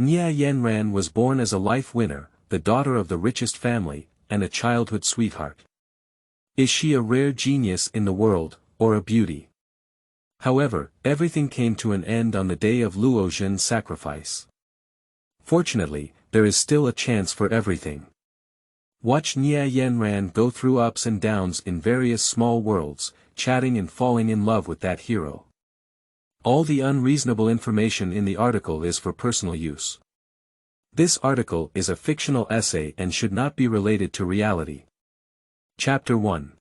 Nie Yanran was born as a life winner, the daughter of the richest family, and a childhood sweetheart. Is she a rare genius in the world, or a beauty? However, everything came to an end on the day of Luo Zhen's sacrifice. Fortunately, there is still a chance for everything. Watch Nie Yanran go through ups and downs in various small worlds, chatting and falling in love with that hero. All the unreasonable information in the article is for personal use. This article is a fictional essay and should not be related to reality. Chapter 1.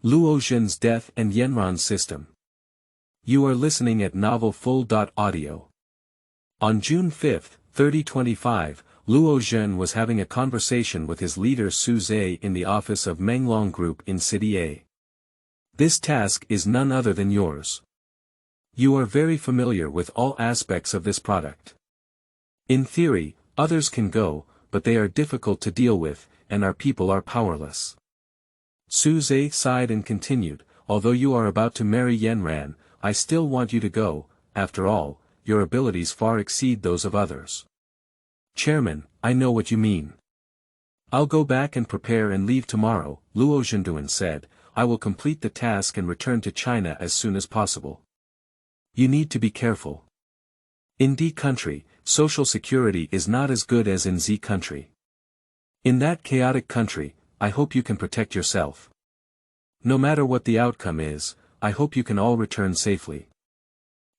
Luo Zhen's Death and Yanran's System. You are listening at novelfull.audio. On June 5, 3025, Luo Zhen was having a conversation with his leader Su Zhe in the office of Menglong Group in City A. This task is none other than yours. You are very familiar with all aspects of this product. In theory, others can go, but they are difficult to deal with, and our people are powerless. Su Zhe sighed and continued, although you are about to marry Yanran, I still want you to go. After all, your abilities far exceed those of others. Chairman, I know what you mean. I'll go back and prepare and leave tomorrow, Luo Zhen said. I will complete the task and return to China as soon as possible. You need to be careful. In D country, social security is not as good as in Z country. In that chaotic country, I hope you can protect yourself. No matter what the outcome is, I hope you can all return safely.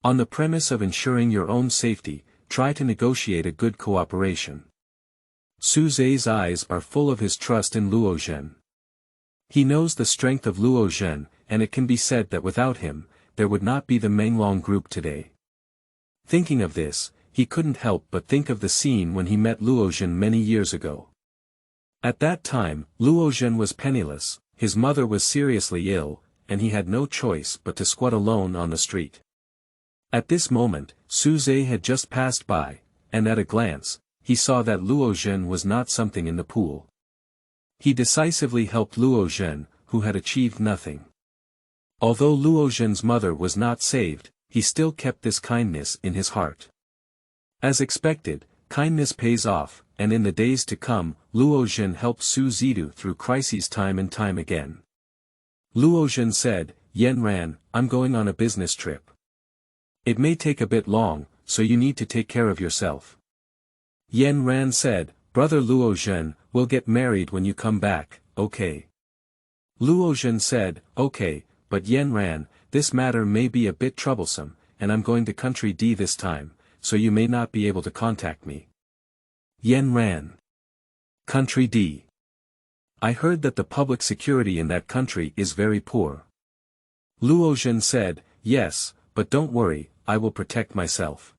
On the premise of ensuring your own safety, try to negotiate a good cooperation. Su Zhe's eyes are full of his trust in Luo Zhen. He knows the strength of Luo Zhen, and it can be said that without him, there would not be the Menglong Group today. Thinking of this, he couldn't help but think of the scene when he met Luo Zhen many years ago. At that time, Luo Zhen was penniless, his mother was seriously ill, and he had no choice but to squat alone on the street. At this moment, Su Zhe had just passed by, and at a glance, he saw that Luo Zhen was not something in the pool. He decisively helped Luo Zhen, who had achieved nothing. Although Luo Zhen's mother was not saved, he still kept this kindness in his heart. As expected, kindness pays off, and in the days to come, Luo Zhen helped Su Zidu through crises time and time again. Luo Zhen said, Yanran, I'm going on a business trip. It may take a bit long, so you need to take care of yourself. Yanran said, Brother Luo Zhen, we'll get married when you come back, okay? Luo Zhen said, okay, but Yanran, this matter may be a bit troublesome, and I'm going to country D this time, so you may not be able to contact me. Yanran. Country D. I heard that the public security in that country is very poor. Luo Zhen said, yes, but don't worry, I will protect myself.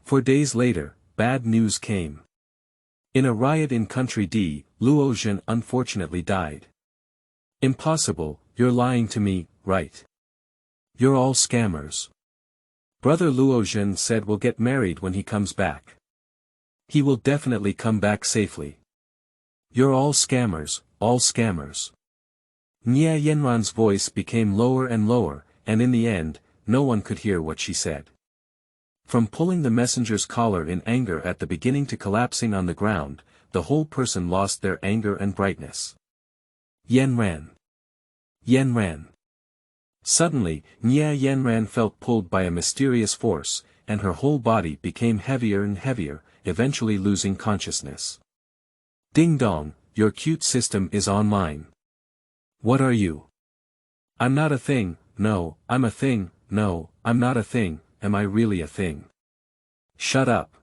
4 days later, bad news came. In a riot in Country D, Luo Zhen unfortunately died. Impossible, you're lying to me, right? You're all scammers. Brother Luo Zhen said we'll get married when he comes back. He will definitely come back safely. You're all scammers, all scammers. Nie Yanran's voice became lower and lower, and in the end, no one could hear what she said. From pulling the messenger's collar in anger at the beginning to collapsing on the ground, the whole person lost their anger and brightness. Yanran. Yanran. Suddenly, Nie Yanran felt pulled by a mysterious force, and her whole body became heavier and heavier, eventually losing consciousness. Ding dong, your cute system is online. What are you? I'm not a thing, no, I'm a thing, no, I'm not a thing, am I really a thing? Shut up.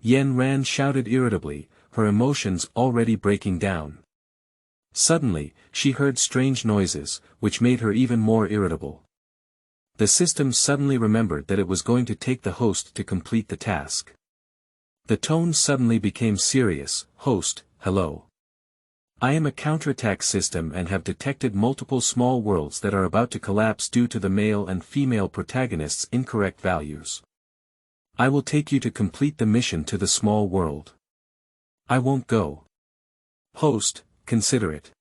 Yanran shouted irritably, her emotions already breaking down. Suddenly, she heard strange noises, which made her even more irritable. The system suddenly remembered that it was going to take the host to complete the task. The tone suddenly became serious. Host, hello. I am a counterattack system and have detected multiple small worlds that are about to collapse due to the male and female protagonists' incorrect values. I will take you to complete the mission to the small world. I won't go. Host, consider it.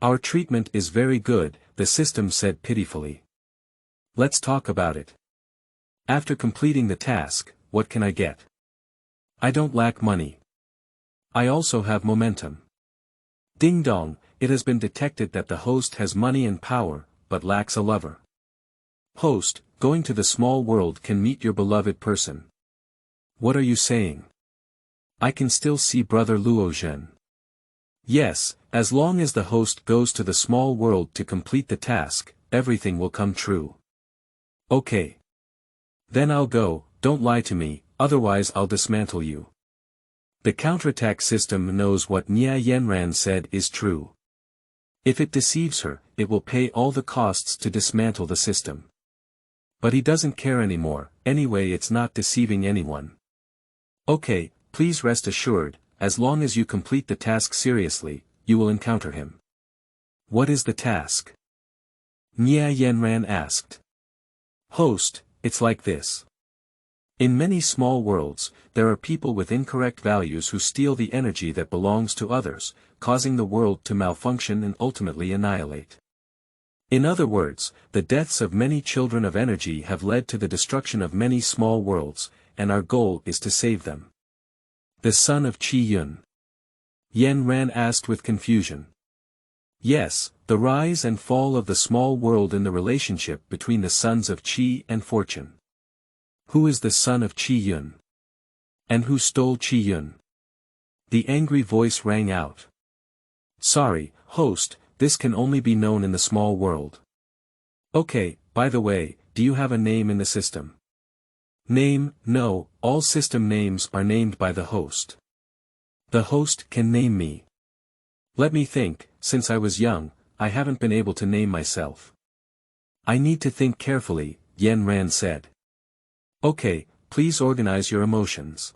Our treatment is very good, the system said pitifully. Let's talk about it. After completing the task, what can I get? I don't lack money. I also have momentum. Ding dong, it has been detected that the host has money and power, but lacks a lover. Host, going to the small world can meet your beloved person. What are you saying? I can still see brother Luo Zhen. Yes, as long as the host goes to the small world to complete the task, everything will come true. Okay. Then I'll go, don't lie to me, otherwise I'll dismantle you. The counterattack system knows what Nie Yanran said is true. If it deceives her, it will pay all the costs to dismantle the system. But he doesn't care anymore, anyway it's not deceiving anyone. Okay, please rest assured, as long as you complete the task seriously, you will encounter him. What is the task? Nie Yanran asked. Host, it's like this. In many small worlds, there are people with incorrect values who steal the energy that belongs to others, causing the world to malfunction and ultimately annihilate. In other words, the deaths of many children of energy have led to the destruction of many small worlds, and our goal is to save them. The son of Qi Yun? Yanran asked with confusion. Yes, the rise and fall of the small world in the relationship between the sons of Qi and Fortune. Who is the son of Qi Yun? And who stole Qi Yun? The angry voice rang out. Sorry, host, this can only be known in the small world. Okay, by the way, do you have a name in the system? Name, no, all system names are named by the host. The host can name me. Let me think, since I was young, I haven't been able to name myself. I need to think carefully, Yanran said. Okay, please organize your emotions.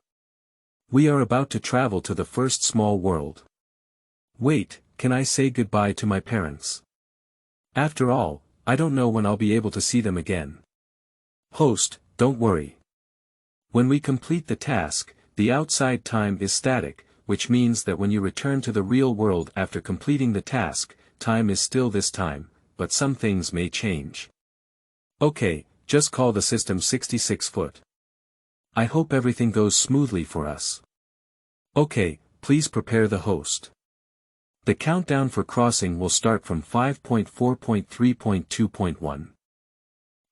We are about to travel to the first small world. Wait, can I say goodbye to my parents? After all, I don't know when I'll be able to see them again. Host, don't worry. When we complete the task, the outside time is static, which means that when you return to the real world after completing the task, time is still this time, but some things may change. Okay, just call the system 66 foot. I hope everything goes smoothly for us. Okay, please prepare the host. The countdown for crossing will start from 5.4.3.2.1.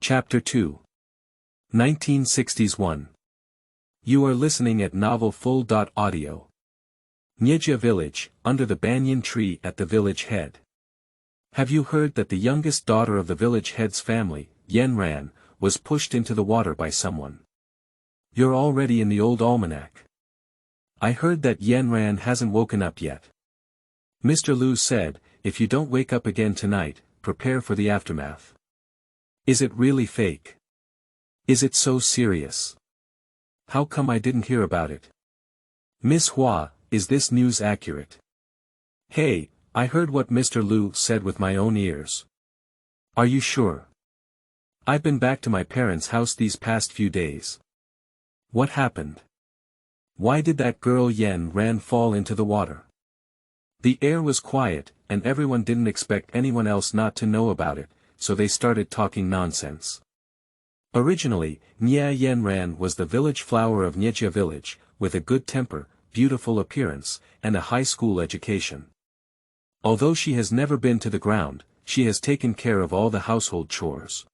Chapter 2. 1960s 1. You are listening at Novel Full. Audio. Nyeja village, under the banyan tree at the village head. Have you heard that the youngest daughter of the village head's family, Yanran, was pushed into the water by someone? You're already in the old almanac. I heard that Yanran hasn't woken up yet. Mr. Lu said, if you don't wake up again tonight, prepare for the aftermath. Is it really fake? Is it so serious? How come I didn't hear about it? Miss Hua, is this news accurate? Hey, I heard what Mr. Lu said with my own ears. Are you sure? I've been back to my parents' house these past few days. What happened? Why did that girl Yanran fall into the water? The air was quiet, and everyone didn't expect anyone else not to know about it, so they started talking nonsense. Originally, Nie Yanran was the village flower of Nyeja village, with a good temper, beautiful appearance, and a high school education. Although she has never been to the ground, she has taken care of all the household chores.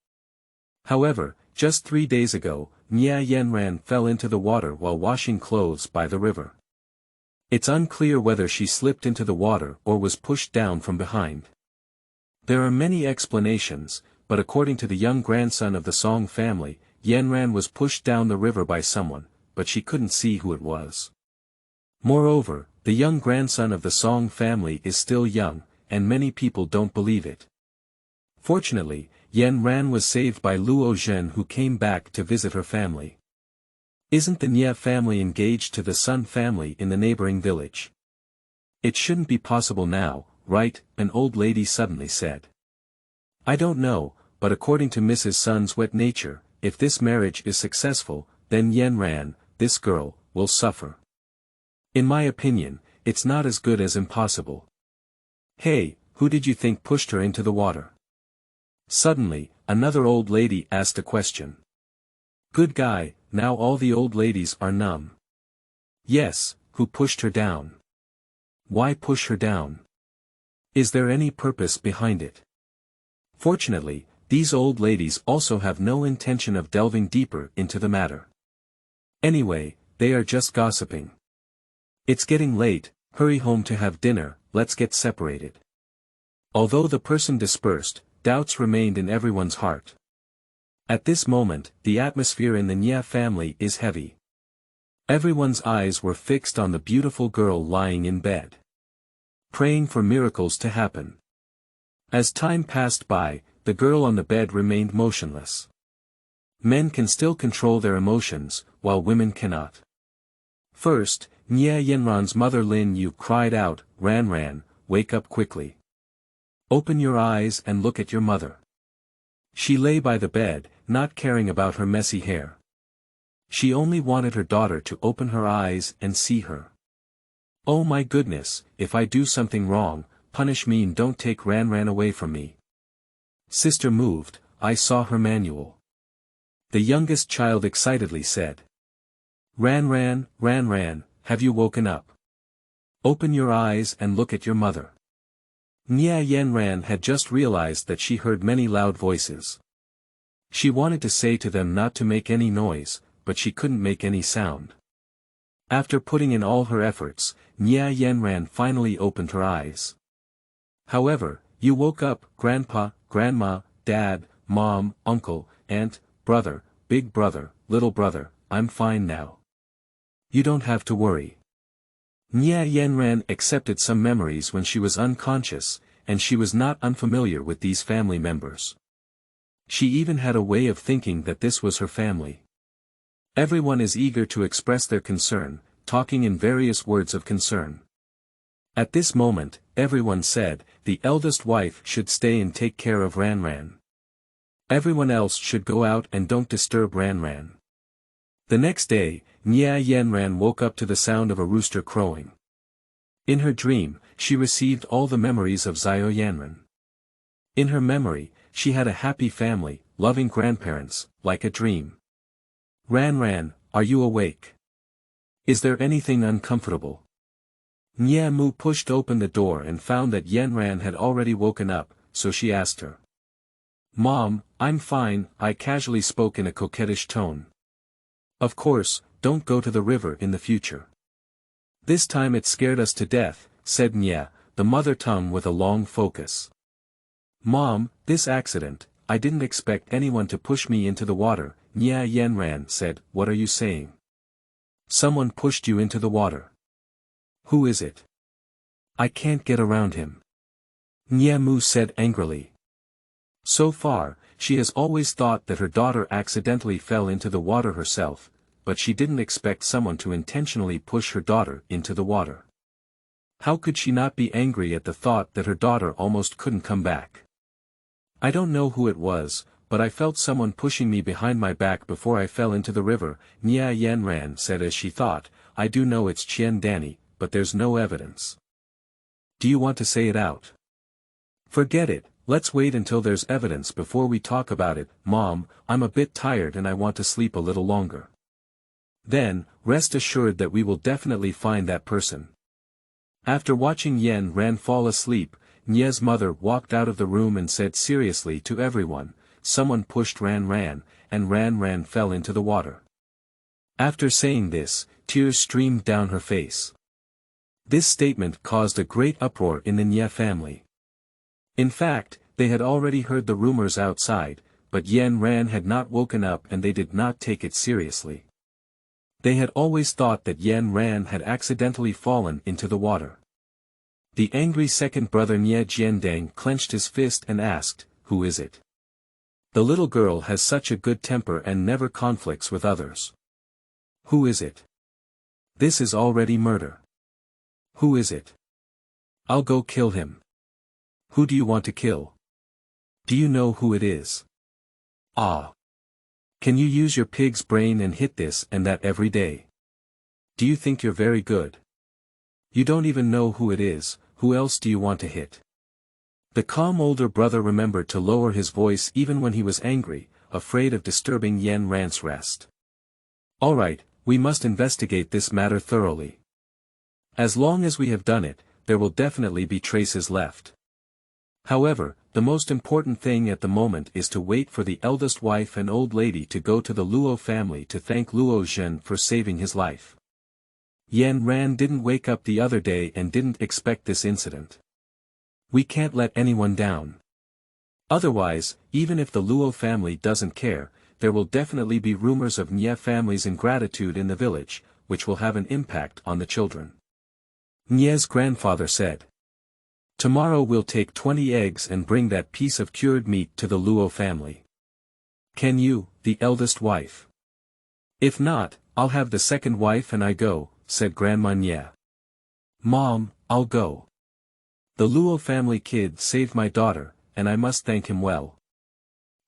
However, just 3 days ago, Nie Yanran fell into the water while washing clothes by the river. It's unclear whether she slipped into the water or was pushed down from behind. There are many explanations, but according to the young grandson of the Song family, Yanran was pushed down the river by someone, but she couldn't see who it was. Moreover, the young grandson of the Song family is still young, and many people don't believe it. Fortunately, Yanran was saved by Luo Zhen, who came back to visit her family. Isn't the Nie family engaged to the Sun family in the neighboring village? It shouldn't be possible now, right? An old lady suddenly said. I don't know, but according to Mrs. Sun's wet nature, if this marriage is successful, then Yanran, this girl, will suffer. In my opinion, it's not as good as impossible. Hey, who did you think pushed her into the water? Suddenly, another old lady asked a question. Good guy, now all the old ladies are numb. Yes, who pushed her down? Why push her down? Is there any purpose behind it? Fortunately, these old ladies also have no intention of delving deeper into the matter. Anyway, they are just gossiping. It's getting late, hurry home to have dinner, let's get separated. Although the person dispersed, doubts remained in everyone's heart. At this moment, the atmosphere in the Nie family is heavy. Everyone's eyes were fixed on the beautiful girl lying in bed, praying for miracles to happen. As time passed by, the girl on the bed remained motionless. Men can still control their emotions, while women cannot. First, Nie Yanran's mother Lin Yu cried out, Yanran, wake up quickly. Open your eyes and look at your mother. She lay by the bed, not caring about her messy hair. She only wanted her daughter to open her eyes and see her. Oh my goodness, if I do something wrong, punish me and don't take Yanran away from me. Sister moved, I saw her manual. The youngest child excitedly said. Yanran, have you woken up? Open your eyes and look at your mother. Nie Yanran had just realized that she heard many loud voices. She wanted to say to them not to make any noise, but she couldn't make any sound. After putting in all her efforts, Nie Yanran finally opened her eyes. However, you woke up, Grandpa, Grandma, Dad, Mom, Uncle, Aunt, Brother, Big Brother, Little Brother, I'm fine now. You don't have to worry. Nie Yanran accepted some memories when she was unconscious, and she was not unfamiliar with these family members. She even had a way of thinking that this was her family. Everyone is eager to express their concern, talking in various words of concern. At this moment, everyone said, the eldest wife should stay and take care of Yanran. Everyone else should go out and don't disturb Yanran. The next day, Nie Yanran woke up to the sound of a rooster crowing. In her dream, she received all the memories of Zio Yanran. In her memory, she had a happy family, loving grandparents, like a dream. Yanran, are you awake? Is there anything uncomfortable? Nie Mu pushed open the door and found that Yanran had already woken up, so she asked her. Mom, I'm fine, I casually spoke in a coquettish tone. Of course, don't go to the river in the future. This time it scared us to death, said Nie, the mother tongue with a long focus. Mom, this accident, I didn't expect anyone to push me into the water, Nie Yanran said, what are you saying? Someone pushed you into the water. Who is it? I can't get around him. Nie Mu said angrily. So far, she has always thought that her daughter accidentally fell into the water herself, but she didn't expect someone to intentionally push her daughter into the water. How could she not be angry at the thought that her daughter almost couldn't come back? I don't know who it was, but I felt someone pushing me behind my back before I fell into the river, Nie Yanran said as she thought, I do know it's Qian Danny, but there's no evidence. Do you want to say it out? Forget it, let's wait until there's evidence before we talk about it, Mom, I'm a bit tired and I want to sleep a little longer. Then, rest assured that we will definitely find that person. After watching Yanran fall asleep, Nie's mother walked out of the room and said seriously to everyone, someone pushed Yanran, and Yanran fell into the water. After saying this, tears streamed down her face. This statement caused a great uproar in the Nie family. In fact, they had already heard the rumors outside, but Yanran had not woken up and they did not take it seriously. They had always thought that Yanran had accidentally fallen into the water. The angry second brother Nie Jiandang clenched his fist and asked, who is it? The little girl has such a good temper and never conflicts with others. Who is it? This is already murder. Who is it? I'll go kill him. Who do you want to kill? Do you know who it is? Ah. Can you use your pig's brain and hit this and that every day? Do you think you're very good? You don't even know who it is, who else do you want to hit? The calm older brother remembered to lower his voice even when he was angry, afraid of disturbing Yanran's rest. Alright, We must investigate this matter thoroughly. As long as we have done it, there will definitely be traces left. However, the most important thing at the moment is to wait for the eldest wife and old lady to go to the Luo family to thank Luo Zhen for saving his life. Yanran didn't wake up the other day and didn't expect this incident. We can't let anyone down. Otherwise, even if the Luo family doesn't care, there will definitely be rumors of Nie family's ingratitude in the village, which will have an impact on the children. Nie's grandfather said. Tomorrow we'll take 20 eggs and bring that piece of cured meat to the Luo family. Can you, the eldest wife? If not, I'll have the second wife and I go, said Grandma Nie. Mom, I'll go. The Luo family kid saved my daughter, and I must thank him well.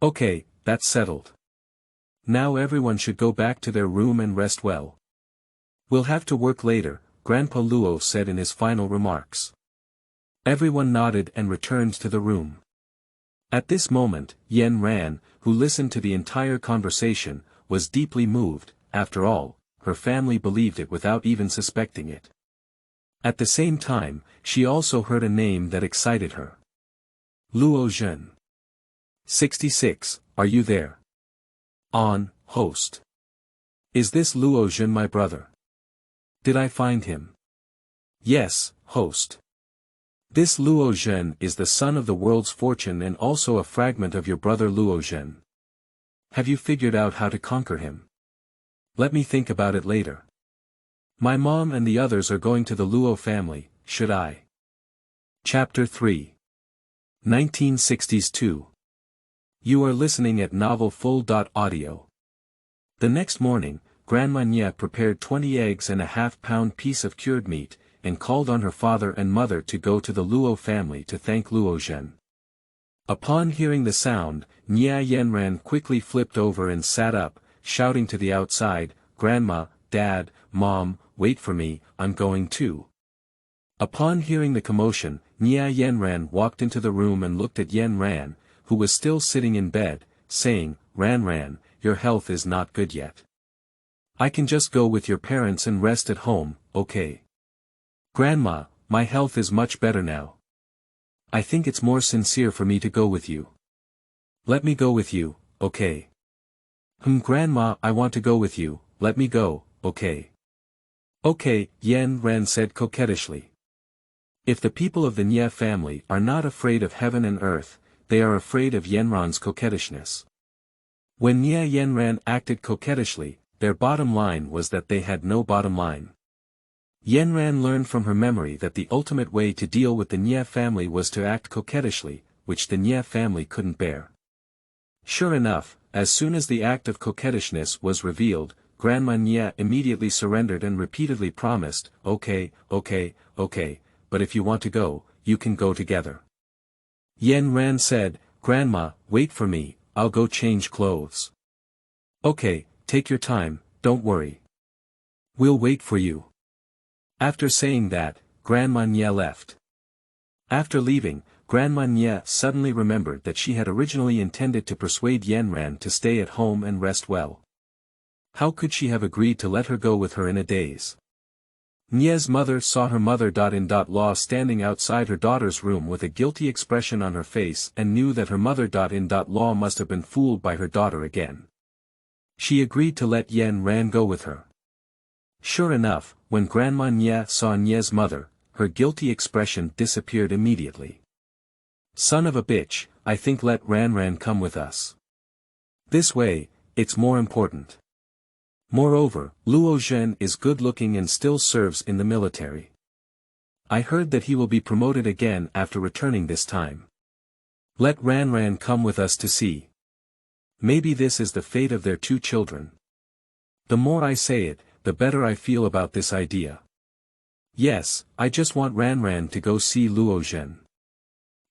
Okay, that's settled. Now everyone should go back to their room and rest well. We'll have to work later, Grandpa Luo said in his final remarks. Everyone nodded and returned to the room. At this moment, Yanran, who listened to the entire conversation, was deeply moved. After all, her family believed it without even suspecting it. At the same time, she also heard a name that excited her. Luo Zhen. 66, are you there? On, host. Is this Luo Zhen my brother? Did I find him? Yes, host. This Luo Zhen is the son of the world's fortune and also a fragment of your brother Luo Zhen. Have you figured out how to conquer him? Let me think about it later. My mom and the others are going to the Luo family, should I? Chapter 3. 1960s 2. You are listening at Novel Full.audio. The next morning, Grandma Nie prepared 20 eggs and a half-pound piece of cured meat, and called on her father and mother to go to the Luo family to thank Luo Zhen. Upon hearing the sound, Nie Yanran quickly flipped over and sat up, shouting to the outside, Grandma, Dad, Mom, wait for me, I'm going too. Upon hearing the commotion, Nie Yanran walked into the room and looked at Yanran, who was still sitting in bed, saying, Ranran, your health is not good yet. I can just go with your parents and rest at home, okay? Grandma, my health is much better now. I think it's more sincere for me to go with you. Let me go with you, okay? Grandma, I want to go with you, let me go, okay? Okay, Yanran said coquettishly. If the people of the Nie family are not afraid of heaven and earth, they are afraid of Yanran's coquettishness. When Nie Yanran acted coquettishly, their bottom line was that they had no bottom line. Yanran learned from her memory that the ultimate way to deal with the Nie family was to act coquettishly, which the Nie family couldn't bear. Sure enough, as soon as the act of coquettishness was revealed, Grandma Nie immediately surrendered and repeatedly promised, okay, okay, okay, but if you want to go, you can go together. Yanran said, Grandma, wait for me, I'll go change clothes. Okay, take your time, don't worry. We'll wait for you. After saying that, Grandma Nie left. After leaving, Grandma Nie suddenly remembered that she had originally intended to persuade Yanran to stay at home and rest well. How could she have agreed to let her go with her in a daze? Nie's mother saw her mother-in-law standing outside her daughter's room with a guilty expression on her face and knew that her mother-in-law must have been fooled by her daughter again. She agreed to let Yanran go with her. Sure enough, when Grandma Nie saw Nie's mother, her guilty expression disappeared immediately. Son of a bitch, I think let Ranran come with us. This way, it's more important. Moreover, Luo Zhen is good-looking and still serves in the military. I heard that he will be promoted again after returning this time. Let Ranran come with us to see. Maybe this is the fate of their two children. The more I say it, the better I feel about this idea. Yes, I just want Ranran to go see Luo Zhen.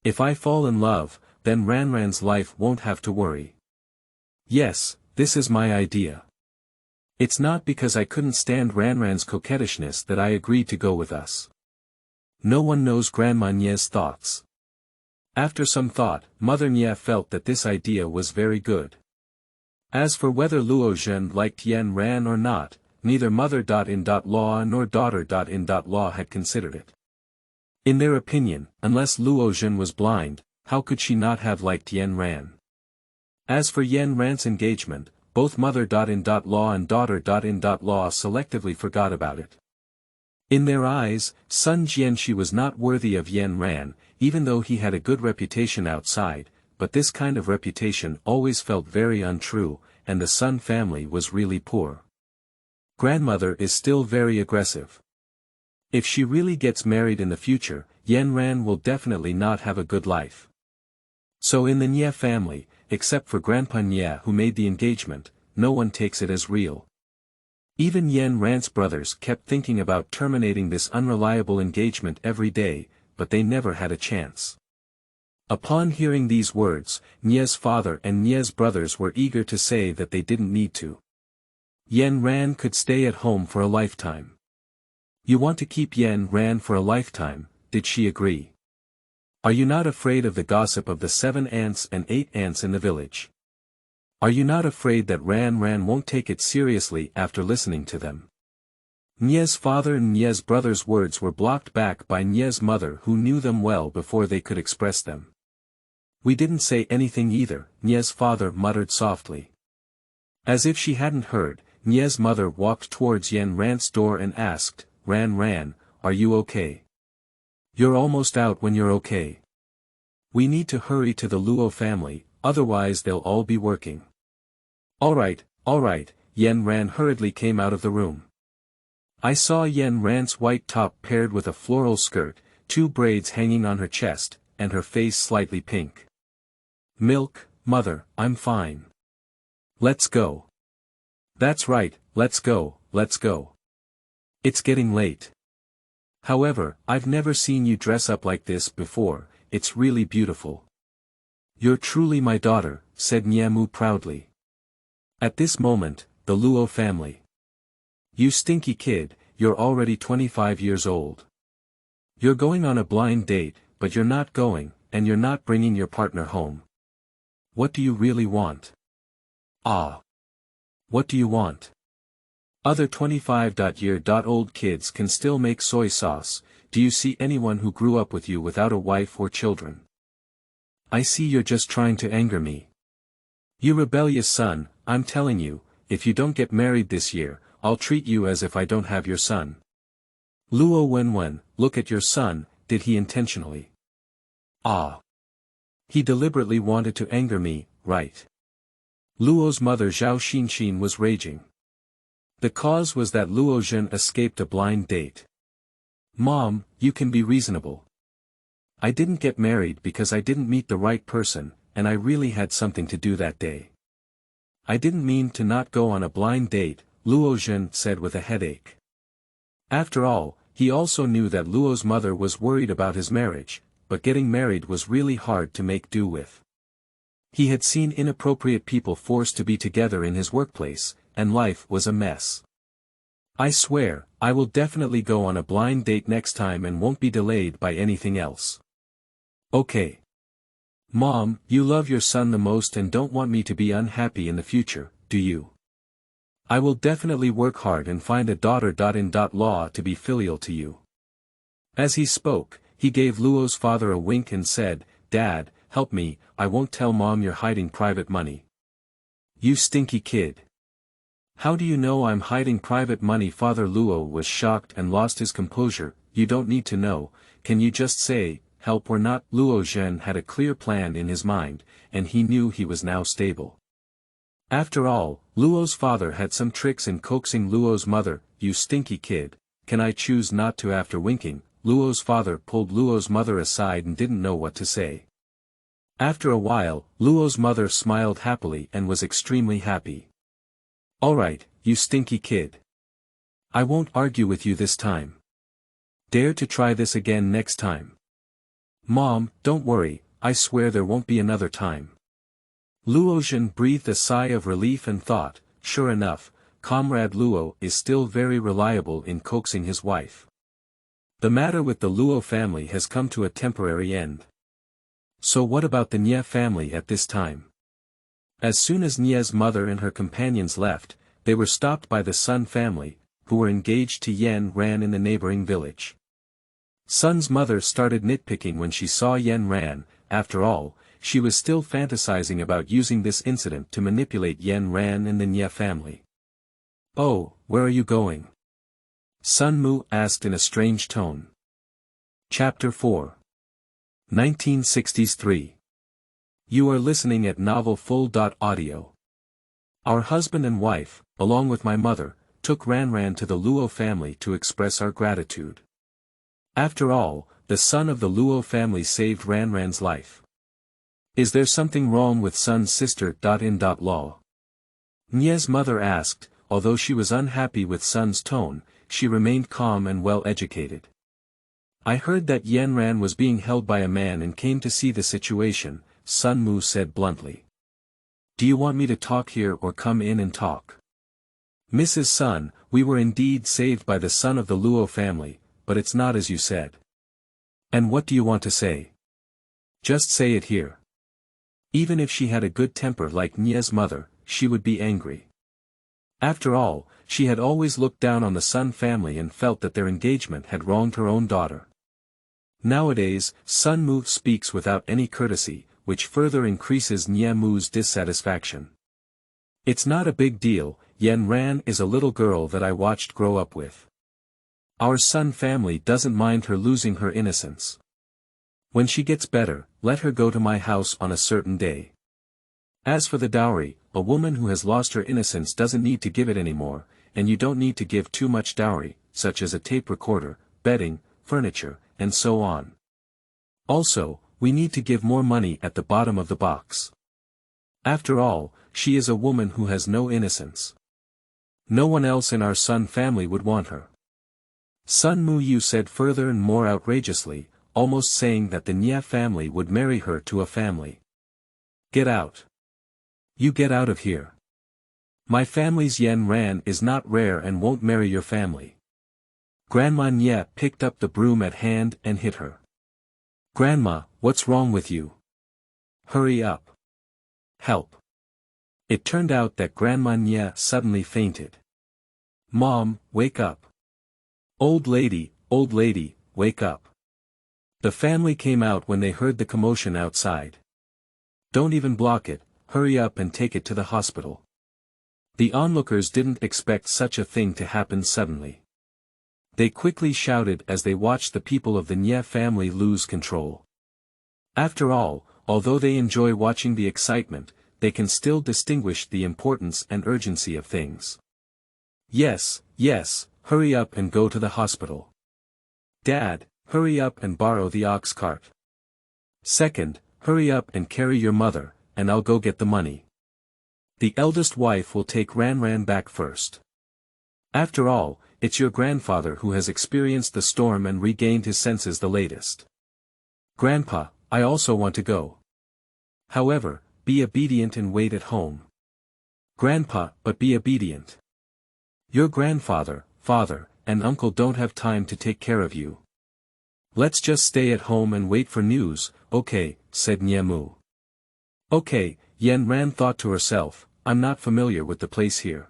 If I fall in love, then Ranran's life won't have to worry. Yes, this is my idea. It's not because I couldn't stand Ranran's coquettishness that I agreed to go with us. No one knows Grandma Nie's thoughts. After some thought, Mother Nie felt that this idea was very good. As for whether Luo Zhen liked Yanran or not, neither mother.in.law nor daughter.in.law had considered it. In their opinion, unless Luo Zhen was blind, how could she not have liked Yanran? As for Yanran's engagement, both mother.in.law and daughter.in.law selectively forgot about it. In their eyes, Sun Jianxi was not worthy of Yanran, even though he had a good reputation outside, but this kind of reputation always felt very untrue, and the Sun family was really poor. Grandmother is still very aggressive. If she really gets married in the future, Yanran will definitely not have a good life. So in the Nie family, except for Grandpa Nie who made the engagement, no one takes it as real. Even Yanran's brothers kept thinking about terminating this unreliable engagement every day, but they never had a chance. Upon hearing these words, Nie's father and Nie's brothers were eager to say that they didn't need to. Yanran could stay at home for a lifetime. You want to keep Yanran for a lifetime, did she agree? Are you not afraid of the gossip of the 7 aunts and 8 aunts in the village? Are you not afraid that Ran won't take it seriously after listening to them? Nie's father and Nie's brother's words were blocked back by Nie's mother who knew them well before they could express them. We didn't say anything either, Nie's father muttered softly. As if she hadn't heard, Nie's mother walked towards Yanran's door and asked, Ran, are you okay? You're almost out when you're okay. We need to hurry to the Luo family, otherwise they'll all be working. Alright, Yanran hurriedly came out of the room. I saw Yanran's white top paired with a floral skirt, 2 braids hanging on her chest, and her face slightly pink. Milk, mother, I'm fine. Let's go. That's right, let's go. It's getting late. However, I've never seen you dress up like this before, it's really beautiful. You're truly my daughter, said Niamu proudly. At this moment, the Luo family. You stinky kid, you're already 25 years old. You're going on a blind date, but you're not going, and you're not bringing your partner home. What do you really want? Ah. What do you want? Other 25-year-old kids can still make soy sauce. Do you see anyone who grew up with you without a wife or children? I see you're just trying to anger me. You rebellious son, I'm telling you, if you don't get married this year, I'll treat you as if I don't have your son. Luo Wenwen, look at your son, did he intentionally? Ah. He deliberately wanted to anger me, right? Luo's mother Zhao Xinxin was raging. The cause was that Luo Zhen escaped a blind date. Mom, you can be reasonable. I didn't get married because I didn't meet the right person, and I really had something to do that day. I didn't mean to not go on a blind date, Luo Zhen said with a headache. After all, he also knew that Luo's mother was worried about his marriage, but getting married was really hard to make do with. He had seen inappropriate people forced to be together in his workplace, and life was a mess. I swear, I will definitely go on a blind date next time and won't be delayed by anything else. Okay. Mom, you love your son the most and don't want me to be unhappy in the future, do you? I will definitely work hard and find a daughter.in.law to be filial to you. As he spoke, he gave Luo's father a wink and said, Dad, help me, I won't tell Mom you're hiding private money. You stinky kid. How do you know I'm hiding private money? Father Luo was shocked and lost his composure. You don't need to know, can you just say, help or not? Luo Zhen had a clear plan in his mind, and he knew he was now stable. After all, Luo's father had some tricks in coaxing Luo's mother. You stinky kid, can I choose not to? After winking, Luo's father pulled Luo's mother aside and didn't know what to say. After a while, Luo's mother smiled happily and was extremely happy. Alright, you stinky kid. I won't argue with you this time. Dare to try this again next time. Mom, don't worry, I swear there won't be another time. Luo Zhen breathed a sigh of relief and thought, sure enough, Comrade Luo is still very reliable in coaxing his wife. The matter with the Luo family has come to a temporary end. So what about the Nie family at this time? As soon as Nie's mother and her companions left, they were stopped by the Sun family, who were engaged to Yanran in the neighboring village. Sun's mother started nitpicking when she saw Yanran. After all, she was still fantasizing about using this incident to manipulate Yanran and the Nie family. "Oh, where are you going?" Sun Mu asked in a strange tone. Chapter 4. 1963. You are listening at Novel Full.audio. Our husband and wife, along with my mother, took Yanran to the Luo family to express our gratitude. After all, the son of the Luo family saved Yanran's life. Is there something wrong with Sun's sister? Law? Nie's mother asked. Although she was unhappy with Sun's tone, she remained calm and well-educated. I heard that Yanran was being held by a man and came to see the situation, Sun Mu said bluntly. Do you want me to talk here or come in and talk? Mrs. Sun, we were indeed saved by the son of the Luo family, but it's not as you said. And what do you want to say? Just say it here. Even if she had a good temper like Nie's mother, she would be angry. After all, she had always looked down on the Sun family and felt that their engagement had wronged her own daughter. Nowadays, Sun Mu speaks without any courtesy, which further increases Nie Mu's dissatisfaction. It's not a big deal, Yanran is a little girl that I watched grow up with. Our Sun family doesn't mind her losing her innocence. When she gets better, let her go to my house on a certain day. As for the dowry, a woman who has lost her innocence doesn't need to give it anymore, and you don't need to give too much dowry, such as a tape recorder, bedding, furniture, and so on. Also, we need to give more money at the bottom of the box. After all, she is a woman who has no innocence. No one else in our Sun family would want her. Sun Mu Yu said further and more outrageously, almost saying that the Nie family would marry her to a family. Get out. You get out of here. My family's Yanran is not rare and won't marry your family. Grandma Nie picked up the broom at hand and hit her. Grandma, what's wrong with you? Hurry up. Help. It turned out that Grandma Nie suddenly fainted. Mom, wake up. Old lady, wake up. The family came out when they heard the commotion outside. Don't even block it. Hurry up and take it to the hospital. The onlookers didn't expect such a thing to happen suddenly. They quickly shouted as they watched the people of the Nie family lose control. After all, although they enjoy watching the excitement, they can still distinguish the importance and urgency of things. Yes, hurry up and go to the hospital. Dad, hurry up and borrow the ox cart. Second, hurry up and carry your mother, and I'll go get the money. The eldest wife will take Yanran back first. After all, it's your grandfather who has experienced the storm and regained his senses the latest. Grandpa, I also want to go. However, be obedient and wait at home. Grandpa, but be obedient. Your grandfather, father, and uncle don't have time to take care of you. Let's just stay at home and wait for news, okay, said Nie Mu. Okay, Yanran thought to herself, I'm not familiar with the place here.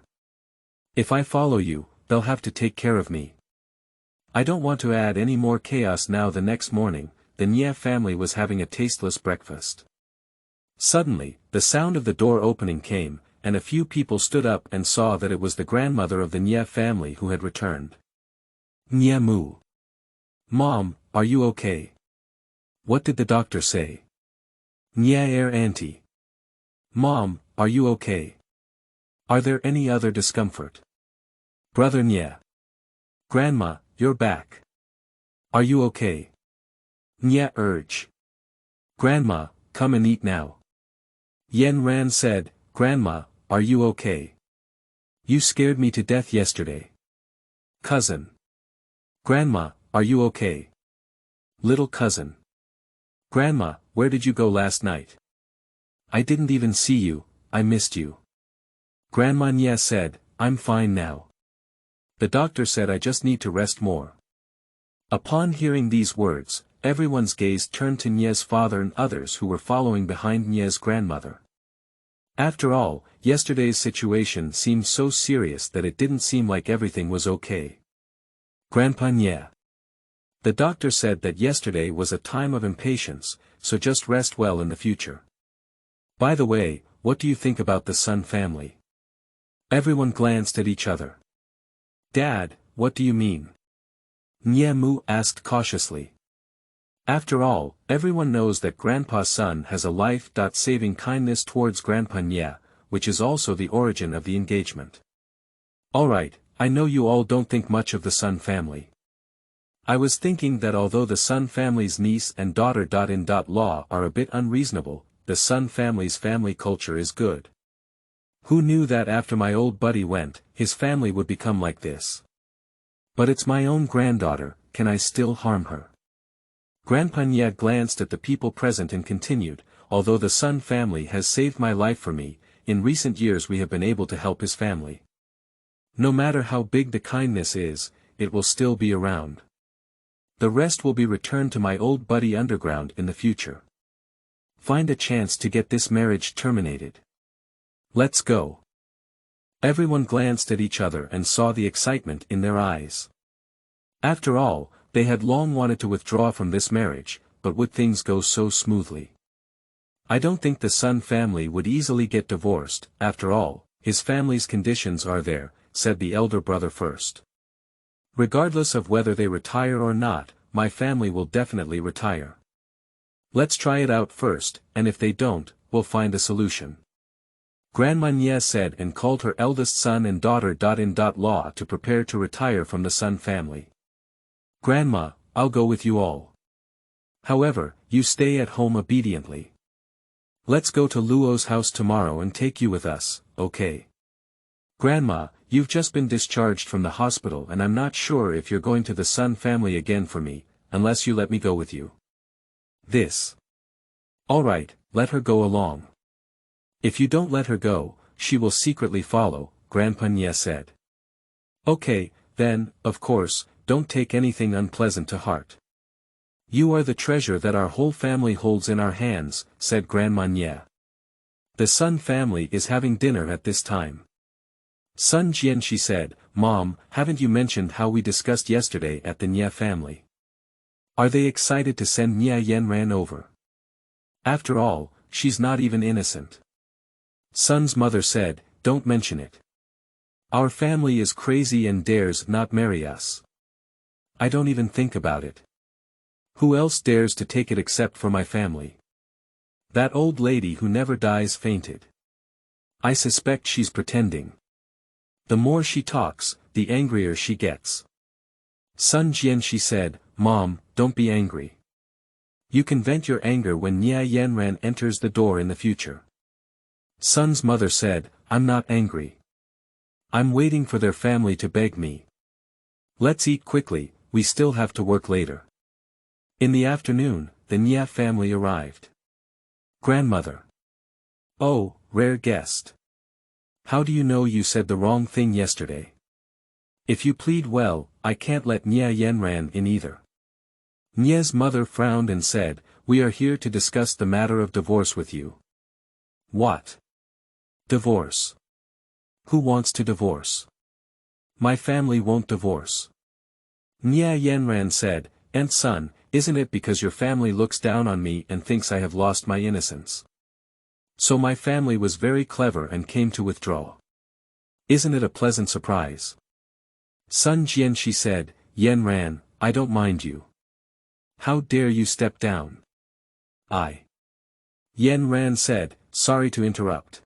If I follow you, they'll have to take care of me. I don't want to add any more chaos now. The next morning, the Nie family was having a tasteless breakfast. Suddenly, the sound of the door opening came, and a few people stood up and saw that it was the grandmother of the Nie family who had returned. Nie Mu. Mom, are you okay? What did the doctor say? Nie auntie. Mom, are you okay? Are there any other discomfort? Brother Nie. Grandma, you're back. Are you okay? Nie urge. Grandma, come and eat now. Yanran said, Grandma, are you okay? You scared me to death yesterday. Cousin. Grandma, are you okay? Little cousin. Grandma, where did you go last night? I didn't even see you, I missed you. Grandma Nie said, I'm fine now. The doctor said I just need to rest more. Upon hearing these words, everyone's gaze turned to Nie's father and others who were following behind Nie's grandmother. After all, yesterday's situation seemed so serious that it didn't seem like everything was okay. Grandpa Nie. The doctor said that yesterday was a time of impatience, so just rest well in the future. By the way, what do you think about the Sun family? Everyone glanced at each other. Dad, what do you mean? Nie Mu asked cautiously. After all, everyone knows that Grandpa Sun has a life-saving kindness towards Grandpa Nie, which is also the origin of the engagement. Alright, I know you all don't think much of the Sun family. I was thinking that although the Sun family's niece and daughter-in-law are a bit unreasonable, the Sun family's family culture is good. Who knew that after my old buddy went, his family would become like this? But it's my own granddaughter, can I still harm her? Grandpa Nie glanced at the people present and continued, although the Sun family has saved my life for me, in recent years we have been able to help his family. No matter how big the kindness is, it will still be around. The rest will be returned to my old buddy underground in the future. Find a chance to get this marriage terminated. Let's go. Everyone glanced at each other and saw the excitement in their eyes. After all, they had long wanted to withdraw from this marriage, but would things go so smoothly? I don't think the Sun family would easily get divorced, after all, his family's conditions are there, said the elder brother first. Regardless of whether they retire or not, my family will definitely retire. Let's try it out first, and if they don't, we'll find a solution. Grandma Nie said and called her eldest son and daughter-in-law to prepare to retire from the Sun family. Grandma, I'll go with you all. However, you stay at home obediently. Let's go to Luo's house tomorrow and take you with us, okay? Grandma, you've just been discharged from the hospital and I'm not sure if you're going to the Sun family again for me, unless you let me go with you. This. Alright, let her go along. If you don't let her go, she will secretly follow, Grandpa Nie said. Okay, then, of course, don't take anything unpleasant to heart. You are the treasure that our whole family holds in our hands, said Grandma Nie. The Sun family is having dinner at this time. Sun Jian, she said, Mom, haven't you mentioned how we discussed yesterday at the Nie family? Are they excited to send Nie Yanran over? After all, she's not even innocent. Sun's mother said, don't mention it. Our family is crazy and dares not marry us. I don't even think about it. Who else dares to take it except for my family? That old lady who never dies fainted. I suspect she's pretending. The more she talks, the angrier she gets. Sun Jian, she said, Mom, don't be angry. You can vent your anger when Nie Yanran enters the door in the future. Sun's mother said, I'm not angry. I'm waiting for their family to beg me. Let's eat quickly, we still have to work later. In the afternoon, the Nie family arrived. Grandmother. Oh, rare guest. How do you know you said the wrong thing yesterday? If you plead well, I can't let Nie Yanran in either. Nie's mother frowned and said, we are here to discuss the matter of divorce with you. What? Divorce. Who wants to divorce? My family won't divorce. Nie Yanran said, and son, isn't it because your family looks down on me and thinks I have lost my innocence? So my family was very clever and came to withdraw. Isn't it a pleasant surprise? Sun Jian, she said, Yanran, I don't mind you. How dare you step down? Yanran said, sorry to interrupt.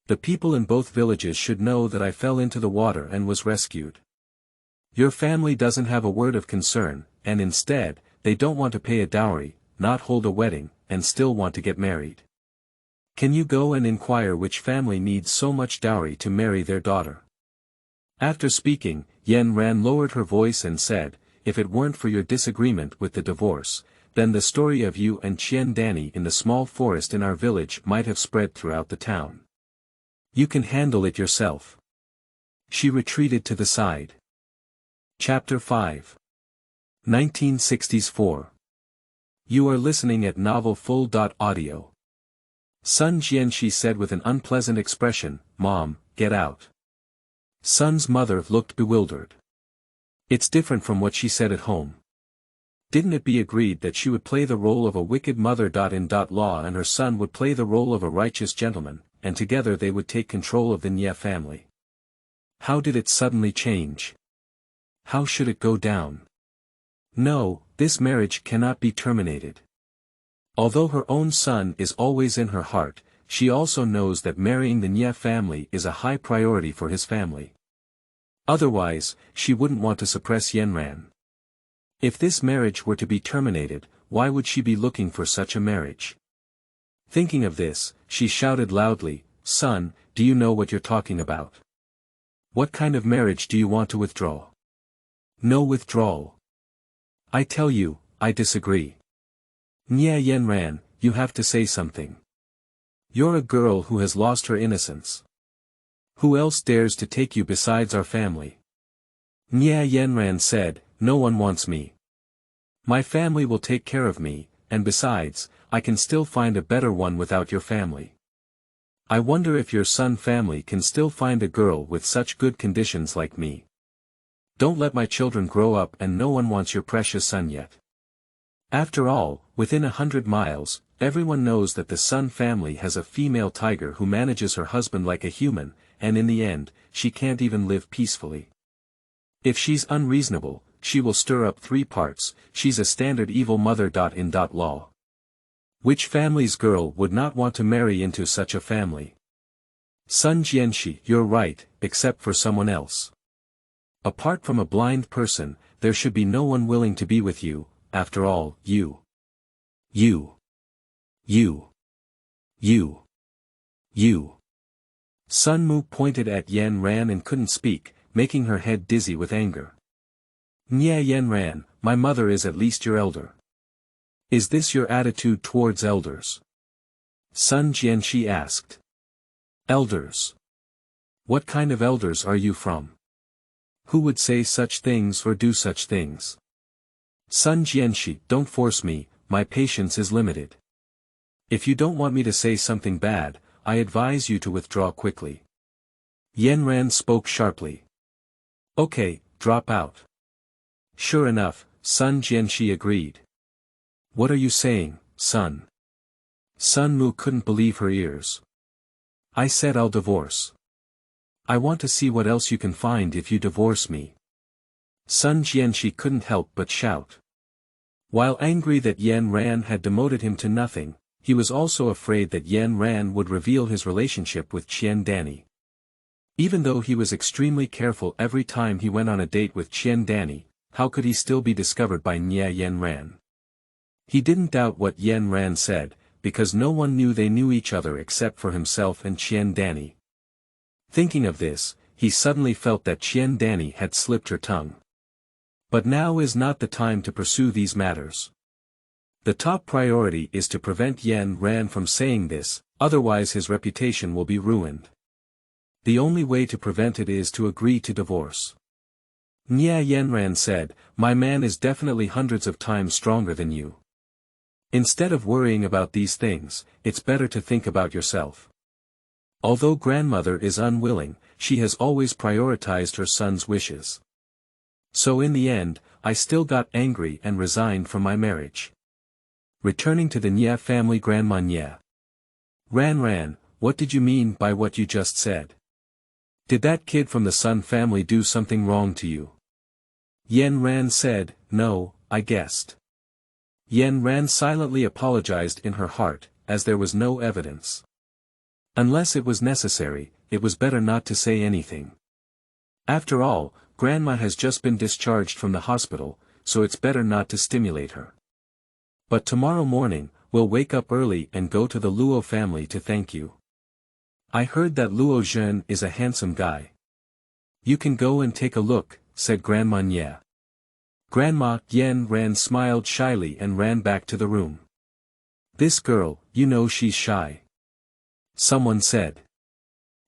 The people in both villages should know that I fell into the water and was rescued. Your family doesn't have a word of concern, and instead, they don't want to pay a dowry, not hold a wedding, and still want to get married. Can you go and inquire which family needs so much dowry to marry their daughter? After speaking, Yanran lowered her voice and said, if it weren't for your disagreement with the divorce, then the story of you and Qian Danny in the small forest in our village might have spread throughout the town. You can handle it yourself. She retreated to the side. Chapter 5. 1964. You are listening at novelfull.audio. Sun Jianxi said with an unpleasant expression, "Mom, get out." Sun's mother looked bewildered. It's different from what she said at home. Didn't it be agreed that she would play the role of a wicked mother-in-law and her son would play the role of a righteous gentleman, and together they would take control of the Nie family? How did it suddenly change? How should it go down? No, this marriage cannot be terminated. Although her own son is always in her heart, she also knows that marrying the Nie family is a high priority for his family. Otherwise, she wouldn't want to suppress Yanran. If this marriage were to be terminated, why would she be looking for such a marriage? Thinking of this, she shouted loudly, "Son, do you know what you're talking about? What kind of marriage do you want to withdraw?" "No withdrawal. I tell you, I disagree. Nie Yanran, you have to say something. You're a girl who has lost her innocence. Who else dares to take you besides our family?" Nie Yanran said, "No one wants me. My family will take care of me, and besides, I can still find a better one without your family. I wonder if your son family can still find a girl with such good conditions like me. Don't let my children grow up and no one wants your precious son yet. After all, within 100 miles, everyone knows that the Sun family has a female tiger who manages her husband like a human, and in the end, she can't even live peacefully. If she's unreasonable, she will stir up 3 parts, she's a standard evil mother-in-law. Which family's girl would not want to marry into such a family? Sun Jianxi, you're right, except for someone else. Apart from a blind person, there should be no one willing to be with you, after all, you. Sun Mu pointed at Yanran and couldn't speak, making her head dizzy with anger. Nie Yanran, my mother is at least your elder. Is this your attitude towards elders? Sun Jianxi asked. Elders? What kind of elders are you from? Who would say such things or do such things? Sun Jianxi, don't force me, my patience is limited. If you don't want me to say something bad, I advise you to withdraw quickly. Yanran spoke sharply. Okay, drop out. Sure enough, Sun Jianxi agreed. What are you saying, son? Sun Mu couldn't believe her ears. I said I'll divorce. I want to see what else you can find if you divorce me. Sun Jianxi couldn't help but shout. While angry that Yanran had demoted him to nothing, he was also afraid that Yanran would reveal his relationship with Qian Danny. Even though he was extremely careful every time he went on a date with Qian Danny, how could he still be discovered by Nie Yanran? He didn't doubt what Yanran said, because no one knew they knew each other except for himself and Qian Danny. Thinking of this, he suddenly felt that Qian Danny had slipped her tongue. But now is not the time to pursue these matters. The top priority is to prevent Yanran from saying this, otherwise his reputation will be ruined. The only way to prevent it is to agree to divorce. Nie Yanran said, my man is definitely hundreds of times stronger than you. Instead of worrying about these things, it's better to think about yourself. Although grandmother is unwilling, she has always prioritized her son's wishes. So in the end, I still got angry and resigned from my marriage. Returning to the Nie family, Grandma Nie. Ran, what did you mean by what you just said? Did that kid from the Sun family do something wrong to you? Yanran said, no, I guessed. Yanran silently apologized in her heart, as there was no evidence. Unless it was necessary, it was better not to say anything. After all, Grandma has just been discharged from the hospital, so it's better not to stimulate her. But tomorrow morning, we'll wake up early and go to the Luo family to thank you. I heard that Luo Zhen is a handsome guy. You can go and take a look, said Grandma Nie. Grandma Yanran smiled shyly and ran back to the room. This girl, you know she's shy. Someone said.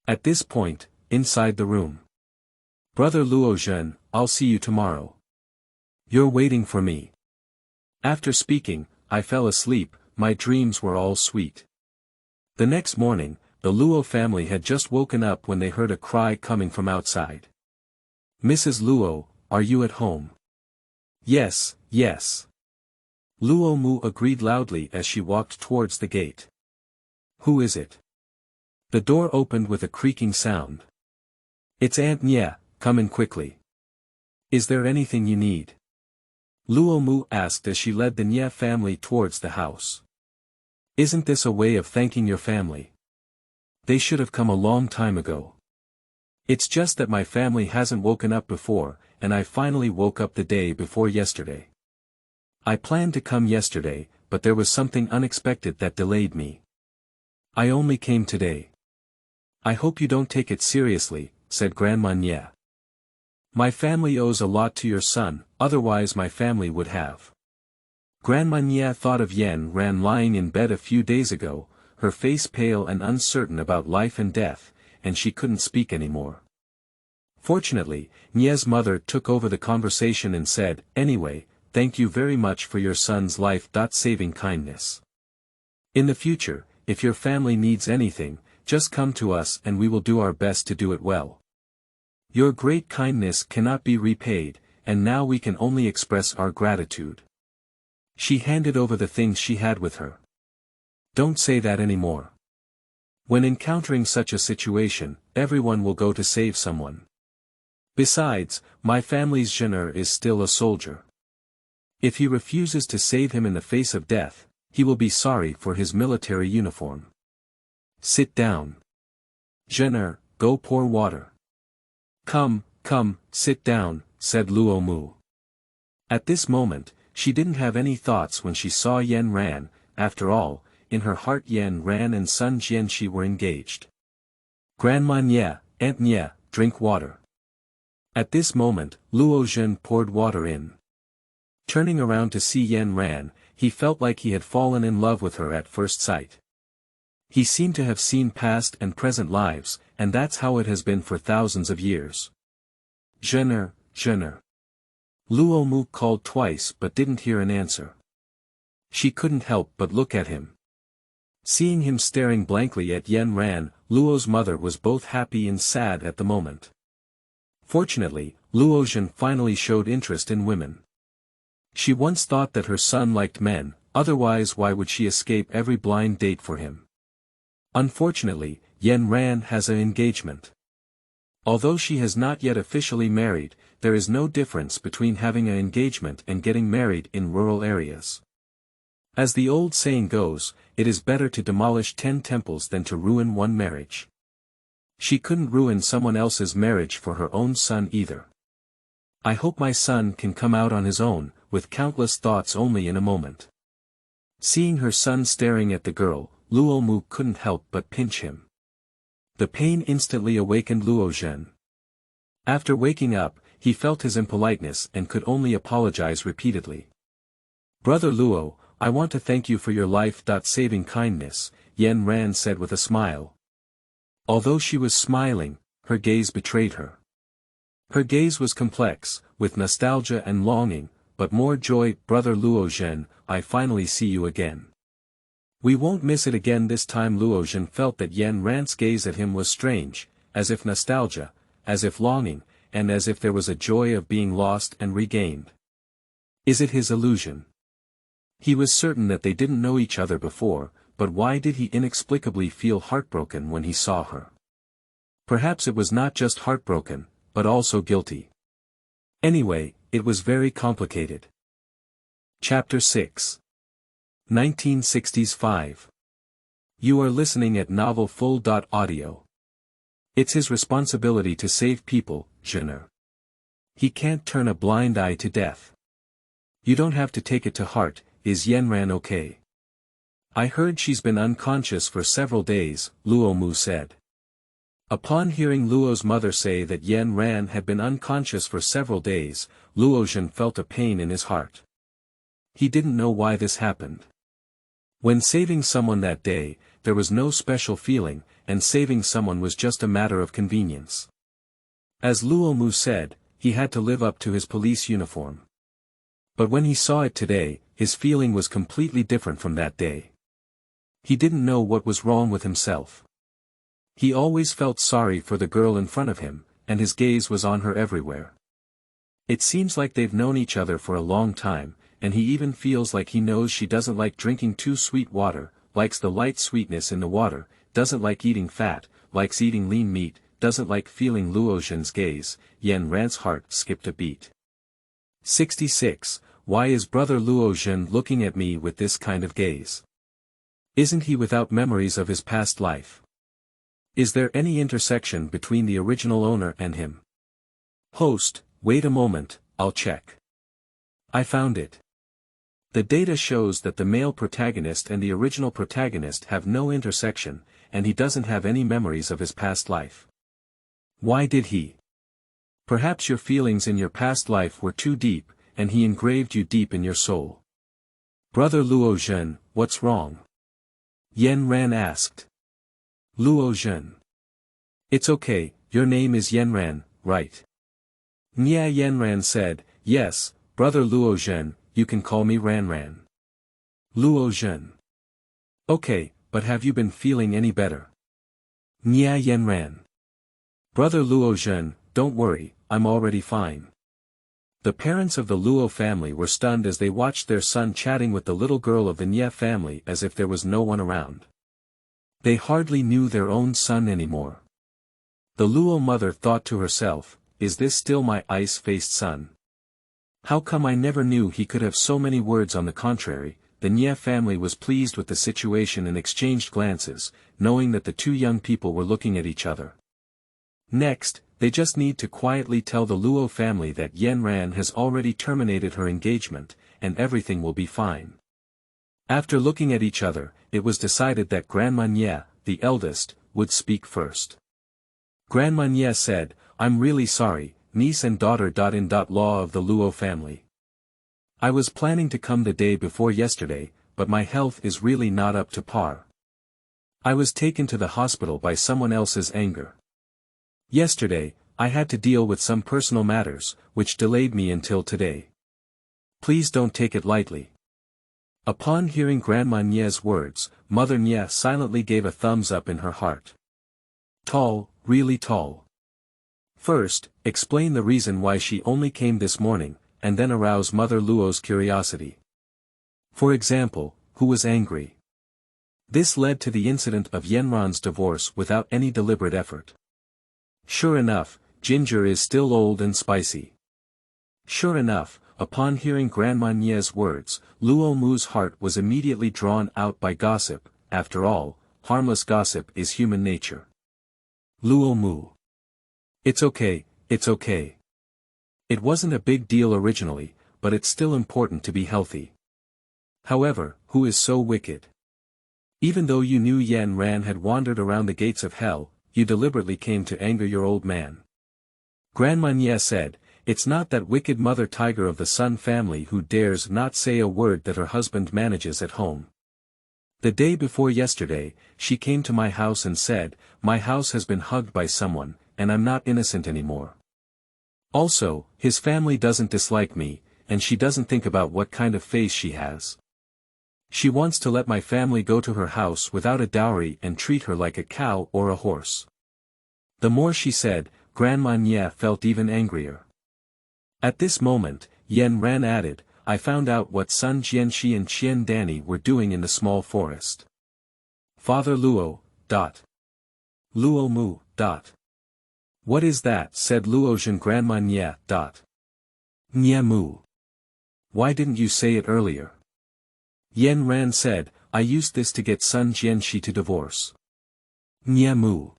At this point, inside the room. Brother Luo Zhen, I'll see you tomorrow. You're waiting for me. After speaking, I fell asleep, my dreams were all sweet. The next morning, the Luo family had just woken up when they heard a cry coming from outside. "Mrs. Luo, are you at home?" "Yes, yes." Luo Mu agreed loudly as she walked towards the gate. "Who is it?" The door opened with a creaking sound. "It's Aunt Nie, come in quickly." "Is there anything you need?" Luo Mu asked as she led the Nie family towards the house. "Isn't this a way of thanking your family? They should have come a long time ago. It's just that my family hasn't woken up before, and I finally woke up the day before yesterday. I planned to come yesterday, but there was something unexpected that delayed me. I only came today." "I hope you don't take it seriously," said Grandma Nie. "My family owes a lot to your son, otherwise my family would have." Grandma Nie thought of Yanran lying in bed a few days ago, her face pale and uncertain about life and death, and she couldn't speak anymore. Fortunately, Nie's mother took over the conversation and said, "Anyway, thank you very much for your son's life-saving kindness. In the future, if your family needs anything, just come to us and we will do our best to do it well. Your great kindness cannot be repaid, and now we can only express our gratitude." She handed over the things she had with her. "Don't say that anymore. When encountering such a situation, everyone will go to save someone. Besides, my family's Zhener is still a soldier. If he refuses to save him in the face of death, he will be sorry for his military uniform. Sit down. Zhener, go pour water." Come, sit down," said Luo Mu. At this moment, she didn't have any thoughts when she saw Yanran. After all, in her heart Yanran and son Jianxi were engaged. "Grandma Nie, Aunt Nie, drink water." At this moment, Luo Zhen poured water in. Turning around to see Yanran, he felt like he had fallen in love with her at first sight. He seemed to have seen past and present lives, and that's how it has been for thousands of years. "Zhener, Zhener." Luo Mu called twice but didn't hear an answer. She couldn't help but look at him. Seeing him staring blankly at Yanran, Luo's mother was both happy and sad at the moment. Fortunately, Luo Zhen finally showed interest in women. She once thought that her son liked men, otherwise why would she escape every blind date for him? Unfortunately, Yanran has an engagement. Although she has not yet officially married, there is no difference between having an engagement and getting married in rural areas. As the old saying goes, it is better to demolish 10 temples than to ruin one marriage. She couldn't ruin someone else's marriage for her own son either. "I hope my son can come out on his own," with countless thoughts only in a moment. Seeing her son staring at the girl, Luo Mu couldn't help but pinch him. The pain instantly awakened Luo Zhen. After waking up, he felt his impoliteness and could only apologize repeatedly. "Brother Luo, I want to thank you for your life-saving kindness," Yanran said with a smile. Although she was smiling, her gaze betrayed her. Her gaze was complex, with nostalgia and longing, but more joy. "Brother Luo Zhen, I finally see you again. We won't miss it again this time." Luo Zhen felt that Yanran's gaze at him was strange, as if nostalgia, as if longing, and as if there was a joy of being lost and regained. Is it his illusion? He was certain that they didn't know each other before, but why did he inexplicably feel heartbroken when he saw her? Perhaps it was not just heartbroken, but also guilty. Anyway, it was very complicated. Chapter 6. 1960s 5. You are listening at novelfull.audio. It's his responsibility to save people, Zhener. He can't turn a blind eye to death. You don't have to take it to heart. Is Yanran okay? I heard she's been unconscious for several days, Luo Mu said. Upon hearing Luo's mother say that Yanran had been unconscious for several days, Luo Zhen felt a pain in his heart. He didn't know why this happened. When saving someone that day, there was no special feeling, and saving someone was just a matter of convenience. As Luo Mu said, he had to live up to his police uniform. But when he saw it today, his feeling was completely different from that day. He didn't know what was wrong with himself. He always felt sorry for the girl in front of him, and his gaze was on her everywhere. It seems like they've known each other for a long time, and he even feels like he knows she doesn't like drinking too sweet water, likes the light sweetness in the water, doesn't like eating fat, likes eating lean meat, doesn't like feeling Luo Zhen's gaze. Yanran's heart skipped a beat. 66. Why is brother Luo Zhen looking at me with this kind of gaze? Isn't he without memories of his past life? Is there any intersection between the original owner and him? Host, wait a moment, I'll check. I found it. The data shows that the male protagonist and the original protagonist have no intersection, and he doesn't have any memories of his past life. Why did he? Perhaps your feelings in your past life were too deep, and he engraved you deep in your soul. Brother Luo Zhen, what's wrong? Yanran asked. Luo Zhen. It's okay, your name is Yanran, right? Nie Yanran said, yes, brother Luo Zhen, you can call me Ranran. Luo Zhen. Okay, but have you been feeling any better? Nie Yanran. Brother Luo Zhen, don't worry, I'm already fine. The parents of the Luo family were stunned as they watched their son chatting with the little girl of the Nie family as if there was no one around. They hardly knew their own son anymore. The Luo mother thought to herself, is this still my ice-faced son? How come I never knew he could have so many words? On the contrary, the Nie family was pleased with the situation and exchanged glances, knowing that the two young people were looking at each other. Next, they just need to quietly tell the Luo family that Yanran has already terminated her engagement, and everything will be fine. After looking at each other, it was decided that Grandma Nie, the eldest, would speak first. Grandma Nie said, I'm really sorry, niece and daughter-in-law of the Luo family. I was planning to come the day before yesterday, but my health is really not up to par. I was taken to the hospital by someone else's anger. Yesterday, I had to deal with some personal matters, which delayed me until today. Please don't take it lightly. Upon hearing Grandma Nie's words, Mother Nie silently gave a thumbs up in her heart. Tall, really tall. First, explain the reason why she only came this morning, and then arouse Mother Luo's curiosity. For example, who was angry? This led to the incident of Yanran's divorce without any deliberate effort. Sure enough, ginger is still old and spicy. Sure enough, upon hearing Grandma Nie's words, Luo Mu's heart was immediately drawn out by gossip. After all, harmless gossip is human nature. Luo Mu. It's okay, it's okay. It wasn't a big deal originally, but it's still important to be healthy. However, who is so wicked? Even though you knew Yanran had wandered around the gates of hell, you deliberately came to anger your old man. Grandma Nie said, it's not that wicked mother tiger of the Sun family who dares not say a word that her husband manages at home. The day before yesterday, she came to my house and said, my house has been hugged by someone, and I'm not innocent anymore. Also, his family doesn't dislike me, and she doesn't think about what kind of face she has. She wants to let my family go to her house without a dowry and treat her like a cow or a horse. The more she said, Grandma Nie felt even angrier. At this moment, Yanran added, I found out what Sun Jianxi and Qian Danny were doing in the small forest. Father Luo. Luo Mu. What is that? Said Luo Zhen. Grandma Nie. Nie Mu. Why didn't you say it earlier? Yanran said, I used this to get Sun Jianxi to divorce. Nie Mu.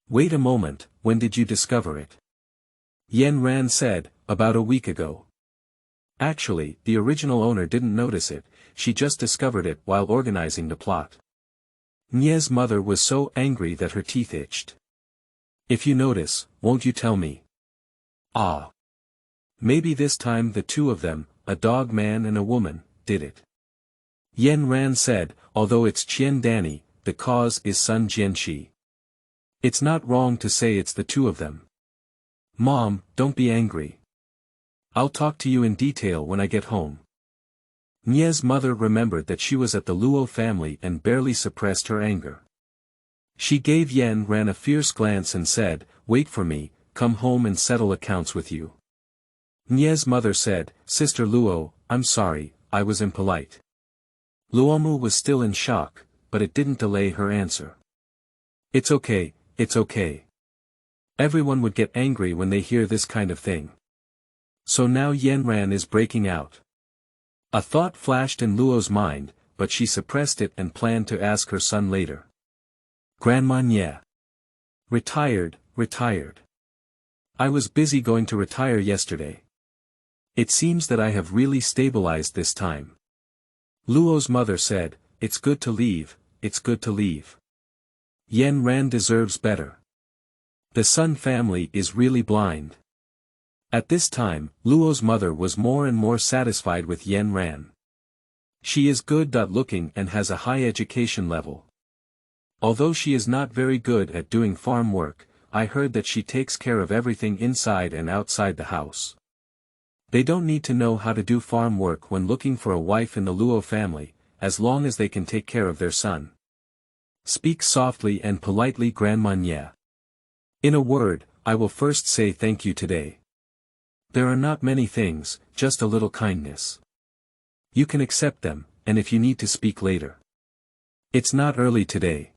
Wait a moment, when did you discover it? Yanran said, about a week ago. Actually, the original owner didn't notice it, she just discovered it while organizing the plot. Nie's mother was so angry that her teeth itched. If you notice, won't you tell me? Ah. Maybe this time the two of them, a dog man and a woman, did it. Yanran said, although it's Qian Danny, the cause is Sun Jianxi. It's not wrong to say it's the two of them. Mom, don't be angry. I'll talk to you in detail when I get home. Nie's mother remembered that she was at the Luo family and barely suppressed her anger. She gave Yanran a fierce glance and said, "Wait for me, come home and settle accounts with you." Nie's mother said, "Sister Luo, I'm sorry, I was impolite." Luomu was still in shock, but it didn't delay her answer. It's okay, it's okay. Everyone would get angry when they hear this kind of thing. So now Yanran is breaking out. A thought flashed in Luo's mind, but she suppressed it and planned to ask her son later. Grandma Nie. Retired. I was busy going to retire yesterday. It seems that I have really stabilized this time. Luo's mother said, "It's good to leave, it's good to leave. Yanran deserves better. The Sun family is really blind." At this time, Luo's mother was more and more satisfied with Yanran. She is good-looking and has a high education level. Although she is not very good at doing farm work, I heard that she takes care of everything inside and outside the house. They don't need to know how to do farm work when looking for a wife in the Luo family, as long as they can take care of their son. Speak softly and politely, Grandma Nie. In a word, I will first say thank you today. There are not many things, just a little kindness. You can accept them, and if you need to speak later. It's not early today.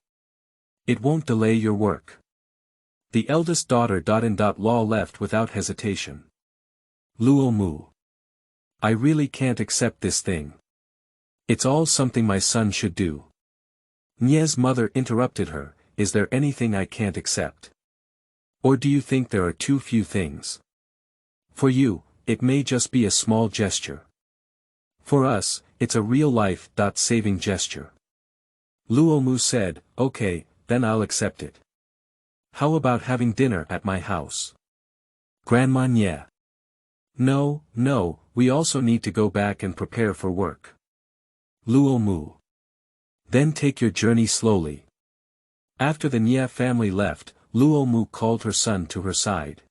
It won't delay your work. The eldest daughter Law left without hesitation. Luo Mu. I really can't accept this thing. It's all something my son should do. Nie's mother interrupted her, "Is there anything I can't accept? Or do you think there are too few things? For you, it may just be a small gesture. For us, it's a real-life, saving gesture." Luo Mu said, "Okay, then I'll accept it. How about having dinner at my house?" Grandma Nie. No, we also need to go back and prepare for work. Luo Mu. Then take your journey slowly. After the Nie family left, Luo Mu called her son to her side.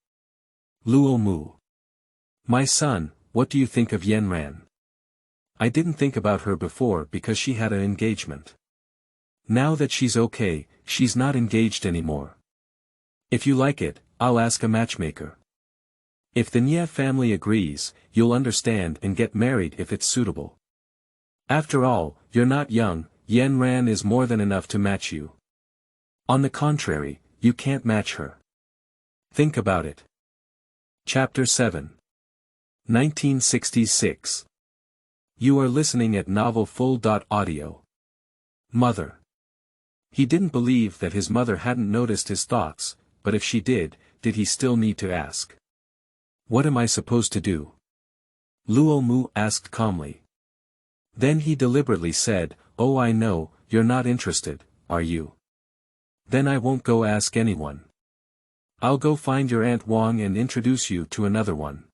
Luo Mu. My son, what do you think of Yanran? I didn't think about her before because she had an engagement. Now that she's okay, she's not engaged anymore. If you like it, I'll ask a matchmaker. If the Nie family agrees, you'll understand and get married if it's suitable. After all, you're not young, Yanran is more than enough to match you. On the contrary, you can't match her. Think about it. Chapter 7. 1966. You are listening at Novel Full.audio. Mother. He didn't believe that his mother hadn't noticed his thoughts, but if she did he still need to ask? What am I supposed to do? Luo Mu asked calmly. Then he deliberately said, "Oh, I know, you're not interested, are you? Then I won't go ask anyone. I'll go find your Aunt Wang and introduce you to another one.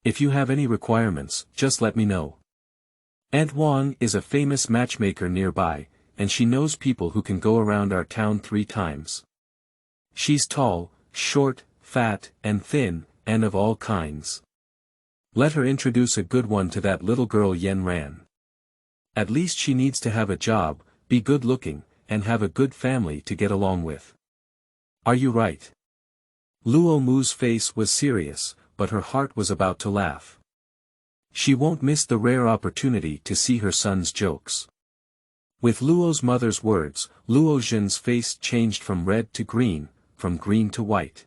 If you have any requirements, just let me know. Aunt Wang is a famous matchmaker nearby, and she knows people who can go around our town 3 times. She's tall, short, fat, and thin, and of all kinds. Let her introduce a good one to that little girl Yanran. At least she needs to have a job, be good looking, and have a good family to get along with. Are you right?" Luo Mu's face was serious, but her heart was about to laugh. She won't miss the rare opportunity to see her son's jokes. With Luo's mother's words, Luo Zhen's face changed from red to green, from green to white.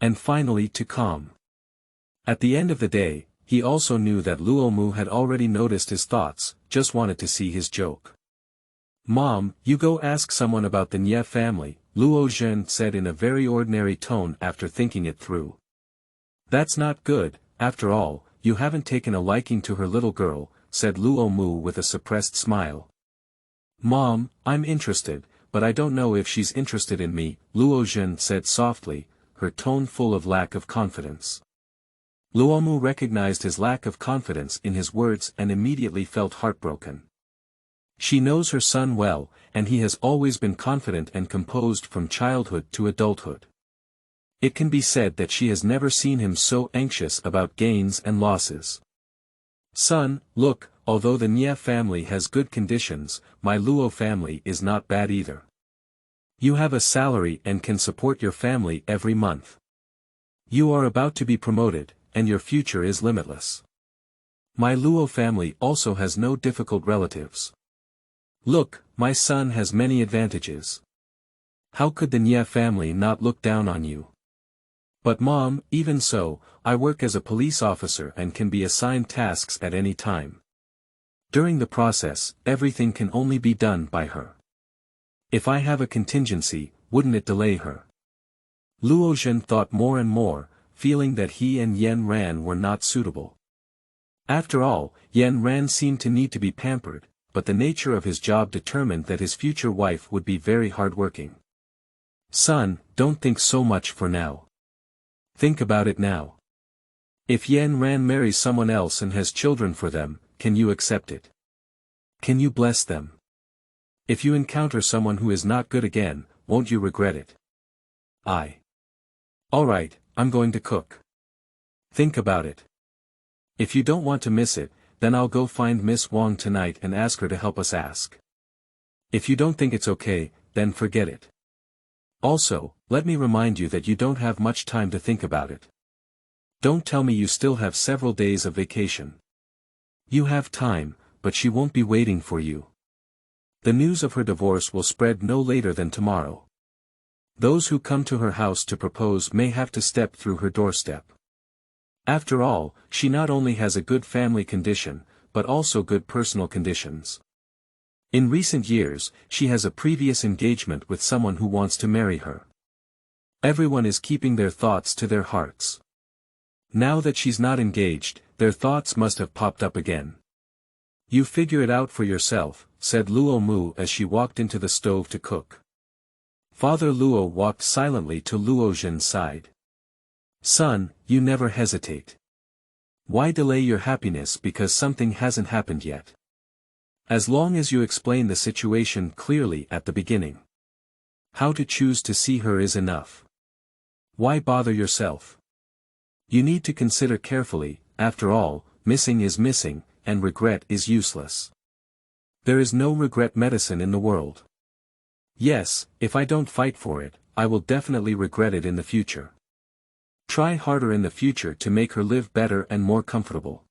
And finally to calm. At the end of the day, he also knew that Luo Mu had already noticed his thoughts, just wanted to see his joke. "Mom, you go ask someone about the Nie family," Luo Zhen said in a very ordinary tone after thinking it through. "That's not good, after all, you haven't taken a liking to her little girl," said Luo Mu with a suppressed smile. "Mom, I'm interested, but I don't know if she's interested in me," Luo Zhen said softly, her tone full of lack of confidence. Luo Mu recognized his lack of confidence in his words and immediately felt heartbroken. She knows her son well, and he has always been confident and composed from childhood to adulthood. It can be said that she has never seen him so anxious about gains and losses. Son, look, although the Nie family has good conditions, my Luo family is not bad either. You have a salary and can support your family every month. You are about to be promoted, and your future is limitless. My Luo family also has no difficult relatives. Look, my son has many advantages. How could the Nie family not look down on you? But mom, even so, I work as a police officer and can be assigned tasks at any time. During the process, everything can only be done by her. If I have a contingency, wouldn't it delay her? Luo Zhen thought more and more, feeling that he and Nie Yanran were not suitable. After all, Nie Yanran seemed to need to be pampered, but the nature of his job determined that his future wife would be very hardworking. Son, don't think so much for now. Think about it now. If Nie Yanran marries someone else and has children for them, can you accept it? Can you bless them? If you encounter someone who is not good again, won't you regret it? Alright, I'm going to cook. Think about it. If you don't want to miss it, then I'll go find Miss Wang tonight and ask her to help us ask. If you don't think it's okay, then forget it. Also, let me remind you that you don't have much time to think about it. Don't tell me you still have several days of vacation. You have time, but she won't be waiting for you. The news of her divorce will spread no later than tomorrow. Those who come to her house to propose may have to step through her doorstep. After all, she not only has a good family condition, but also good personal conditions. In recent years, she has a previous engagement with someone who wants to marry her. Everyone is keeping their thoughts to their hearts. Now that she's not engaged, their thoughts must have popped up again. You figure it out for yourself, said Luo Mu as she walked into the stove to cook. Father Luo walked silently to Luo Zhen's side. Son, you never hesitate. Why delay your happiness because something hasn't happened yet? As long as you explain the situation clearly at the beginning. How to choose to see her is enough. Why bother yourself? You need to consider carefully, after all, missing is missing, and regret is useless. There is no regret medicine in the world. Yes, if I don't fight for it, I will definitely regret it in the future. Try harder in the future to make her live better and more comfortable.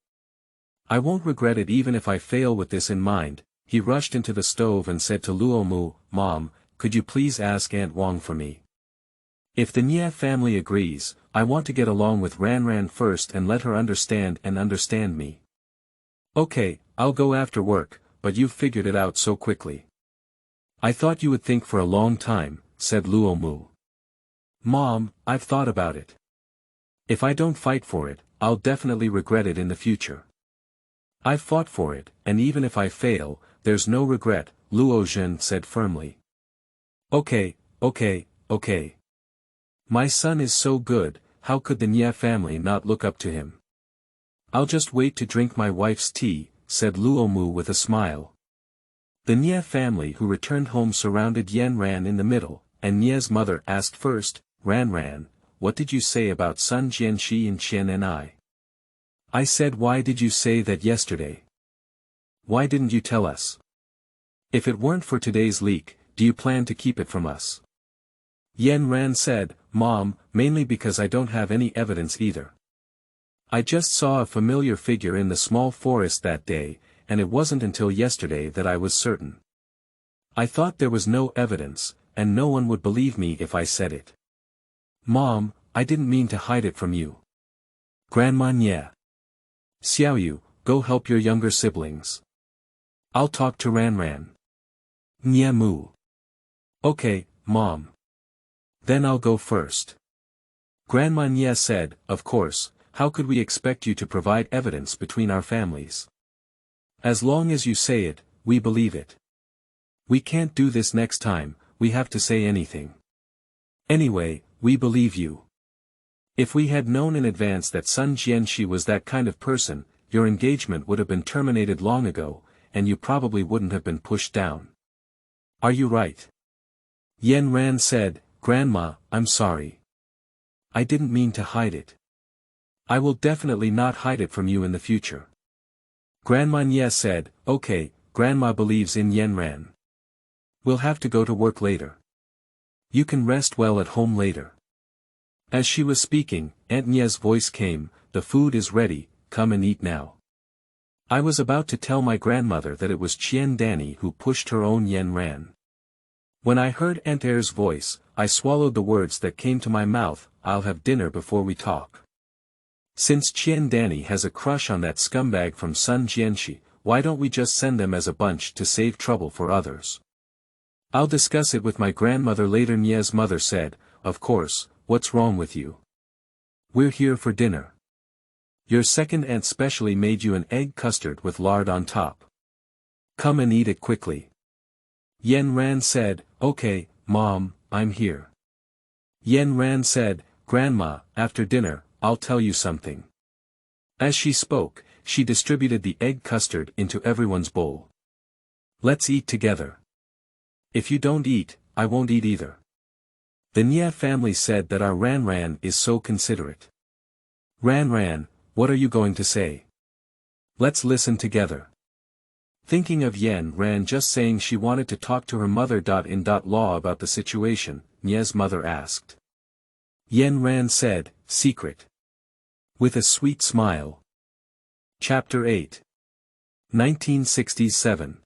I won't regret it even if I fail with this in mind. He rushed into the stove and said to Luo Mu, Mom, could you please ask Aunt Wang for me? If the Nie family agrees, I want to get along with Yanran first and let her understand me. Okay, I'll go after work, but you've figured it out so quickly. I thought you would think for a long time, said Luo Mu. Mom, I've thought about it. If I don't fight for it, I'll definitely regret it in the future. I've fought for it, and even if I fail, there's no regret, Luo Zhen said firmly. Okay. My son is so good, how could the Nie family not look up to him? I'll just wait to drink my wife's tea, said Luo Mu with a smile. The Nie family who returned home surrounded Yanran in the middle, and Nie's mother asked first, Yanran, what did you say about Sun Jianxi and Qian and I? I said why did you say that yesterday? Why didn't you tell us? If it weren't for today's leak, do you plan to keep it from us? Yanran said, Mom, mainly because I don't have any evidence either. I just saw a familiar figure in the small forest that day, and it wasn't until yesterday that I was certain. I thought there was no evidence, and no one would believe me if I said it. Mom, I didn't mean to hide it from you. Grandma Nie. Xiaoyu, go help your younger siblings. I'll talk to Yanran. Nie Mu. Okay, Mom. Then I'll go first. Grandma Nie said, of course, how could we expect you to provide evidence between our families? As long as you say it, we believe it. We can't do this next time, we have to say anything. Anyway, we believe you. If we had known in advance that Sun Jianxi was that kind of person, your engagement would have been terminated long ago, and you probably wouldn't have been pushed down. Are you right? Yanran said, Grandma, I'm sorry. I didn't mean to hide it. I will definitely not hide it from you in the future. Grandma Nie said, okay, Grandma believes in Yanran. We'll have to go to work later. You can rest well at home later. As she was speaking, Aunt Nie's voice came, the food is ready, come and eat now. I was about to tell my grandmother that it was Qian Danny who pushed her own Yanran. When I heard Aunt Er's voice, I swallowed the words that came to my mouth, I'll have dinner before we talk. Since Qian Danny has a crush on that scumbag from Sun Jianxi, why don't we just send them as a bunch to save trouble for others? I'll discuss it with my grandmother later. Nie's mother said, of course, what's wrong with you? We're here for dinner. Your second aunt specially made you an egg custard with lard on top. Come and eat it quickly. Yanran said, okay, Mom, I'm here. Yanran said, Grandma, after dinner, I'll tell you something. As she spoke, she distributed the egg custard into everyone's bowl. Let's eat together. If you don't eat, I won't eat either. The Nie family said that our Ranran is so considerate. Ranran, what are you going to say? Let's listen together. Thinking of Yanran just saying she wanted to talk to her mother-in-law about the situation, Nie's mother asked. Yanran said, secret. With a sweet smile. Chapter 8. 1967.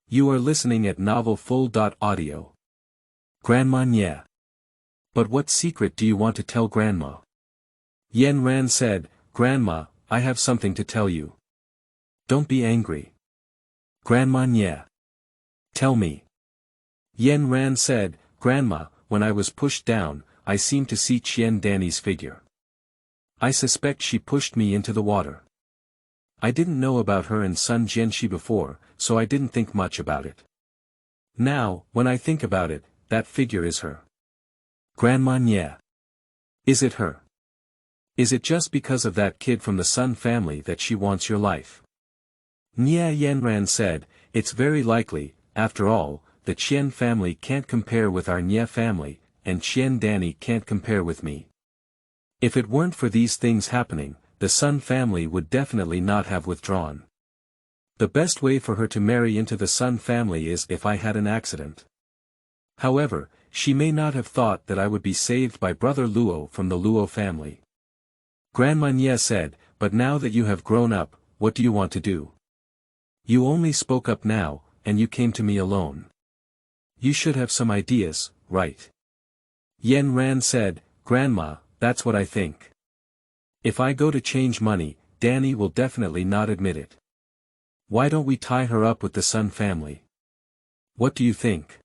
You are listening at Novel Full.audio. Grandma Nie. But what secret do you want to tell Grandma? Yanran said, Grandma, I have something to tell you. Don't be angry. Grandma Nie. Tell me. Yanran said, Grandma, when I was pushed down, I seemed to see Qian Danny's figure. I suspect she pushed me into the water. I didn't know about her and Sun Jianxi before, so I didn't think much about it. Now, when I think about it, that figure is her. Grandma Nie. Is it her? Is it just because of that kid from the Sun family that she wants your life? Nie Yanran said, it's very likely, after all, the Qian family can't compare with our Nie family, and Qian Danny can't compare with me. If it weren't for these things happening, the Sun family would definitely not have withdrawn. The best way for her to marry into the Sun family is if I had an accident. However, she may not have thought that I would be saved by brother Luo from the Luo family. Grandma Nie said, but now that you have grown up, what do you want to do? You only spoke up now, and you came to me alone. You should have some ideas, right? Yanran said, Grandma, that's what I think. If I go to change money, Danny will definitely not admit it. Why don't we tie her up with the Sun family? What do you think?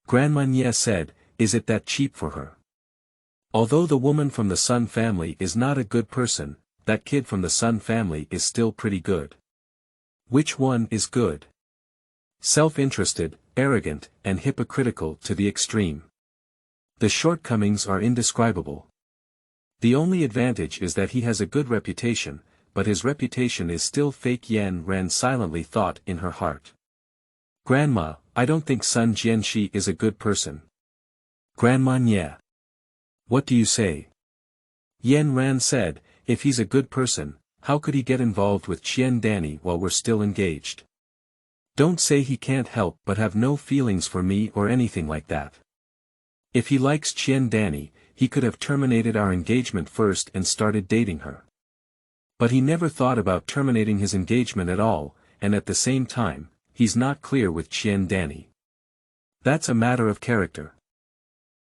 Grandma Nie said, is it that cheap for her? Although the woman from the Sun family is not a good person, that kid from the Sun family is still pretty good. Which one is good? Self-interested, arrogant, and hypocritical to the extreme. The shortcomings are indescribable. The only advantage is that he has a good reputation, but his reputation is still fake. Yanran silently thought in her heart. Grandma, I don't think Sun Jianxi is a good person. Grandma Nie. What do you say? Yanran said, if he's a good person, how could he get involved with Qian Danny while we're still engaged? Don't say he can't help but have no feelings for me or anything like that. If he likes Qian Danny, he could have terminated our engagement first and started dating her. But he never thought about terminating his engagement at all, and at the same time, he's not clear with Qian Danny. That's a matter of character.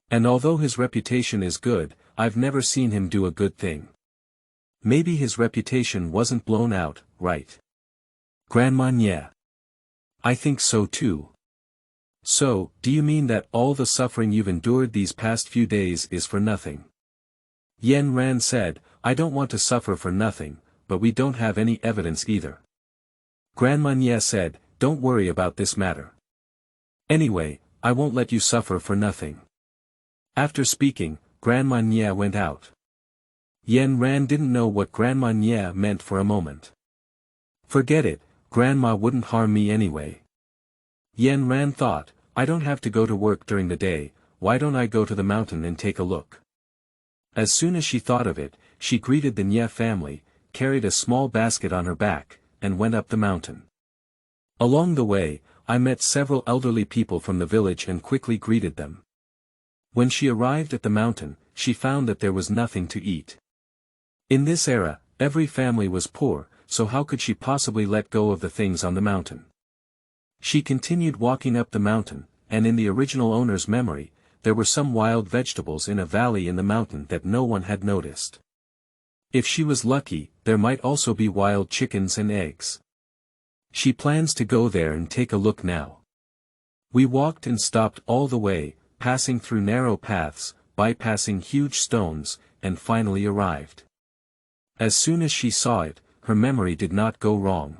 And although his reputation is good, I've never seen him do a good thing. Maybe his reputation wasn't blown out, right? Grandma Nie. I think so too. So, do you mean that all the suffering you've endured these past few days is for nothing? Yanran said, I don't want to suffer for nothing, but we don't have any evidence either. Grandma Nie said, don't worry about this matter. Anyway, I won't let you suffer for nothing. After speaking, Grandma Nie went out. Yanran didn't know what Grandma Nie meant for a moment. Forget it, Grandma wouldn't harm me anyway. Yanran thought, I don't have to go to work during the day, why don't I go to the mountain and take a look? As soon as she thought of it, she greeted the Nie family, carried a small basket on her back, and went up the mountain. Along the way, I met several elderly people from the village and quickly greeted them. When she arrived at the mountain, she found that there was nothing to eat. In this era, every family was poor, so how could she possibly let go of the things on the mountain? She continued walking up the mountain, and in the original owner's memory, there were some wild vegetables in a valley in the mountain that no one had noticed. If she was lucky, there might also be wild chickens and eggs. She plans to go there and take a look now. We walked and stopped all the way, passing through narrow paths, bypassing huge stones, and finally arrived. As soon as she saw it, her memory did not go wrong.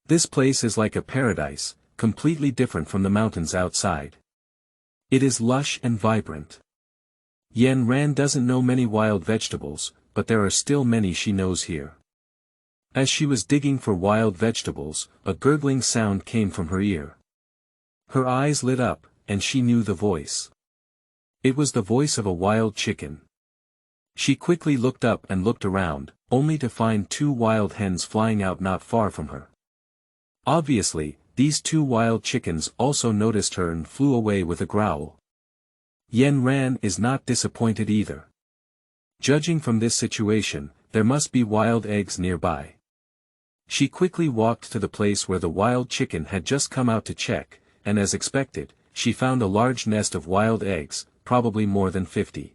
This place is like a paradise, completely different from the mountains outside. It is lush and vibrant. Yanran doesn't know many wild vegetables, but there are still many she knows here. As she was digging for wild vegetables, a gurgling sound came from her ear. Her eyes lit up, and she knew the voice. It was the voice of a wild chicken. She quickly looked up and looked around, only to find 2 wild hens flying out not far from her. Obviously, these 2 wild chickens also noticed her and flew away with a growl. Yanran is not disappointed either. Judging from this situation, there must be wild eggs nearby. She quickly walked to the place where the wild chicken had just come out to check, and as expected, she found a large nest of wild eggs, probably more than 50.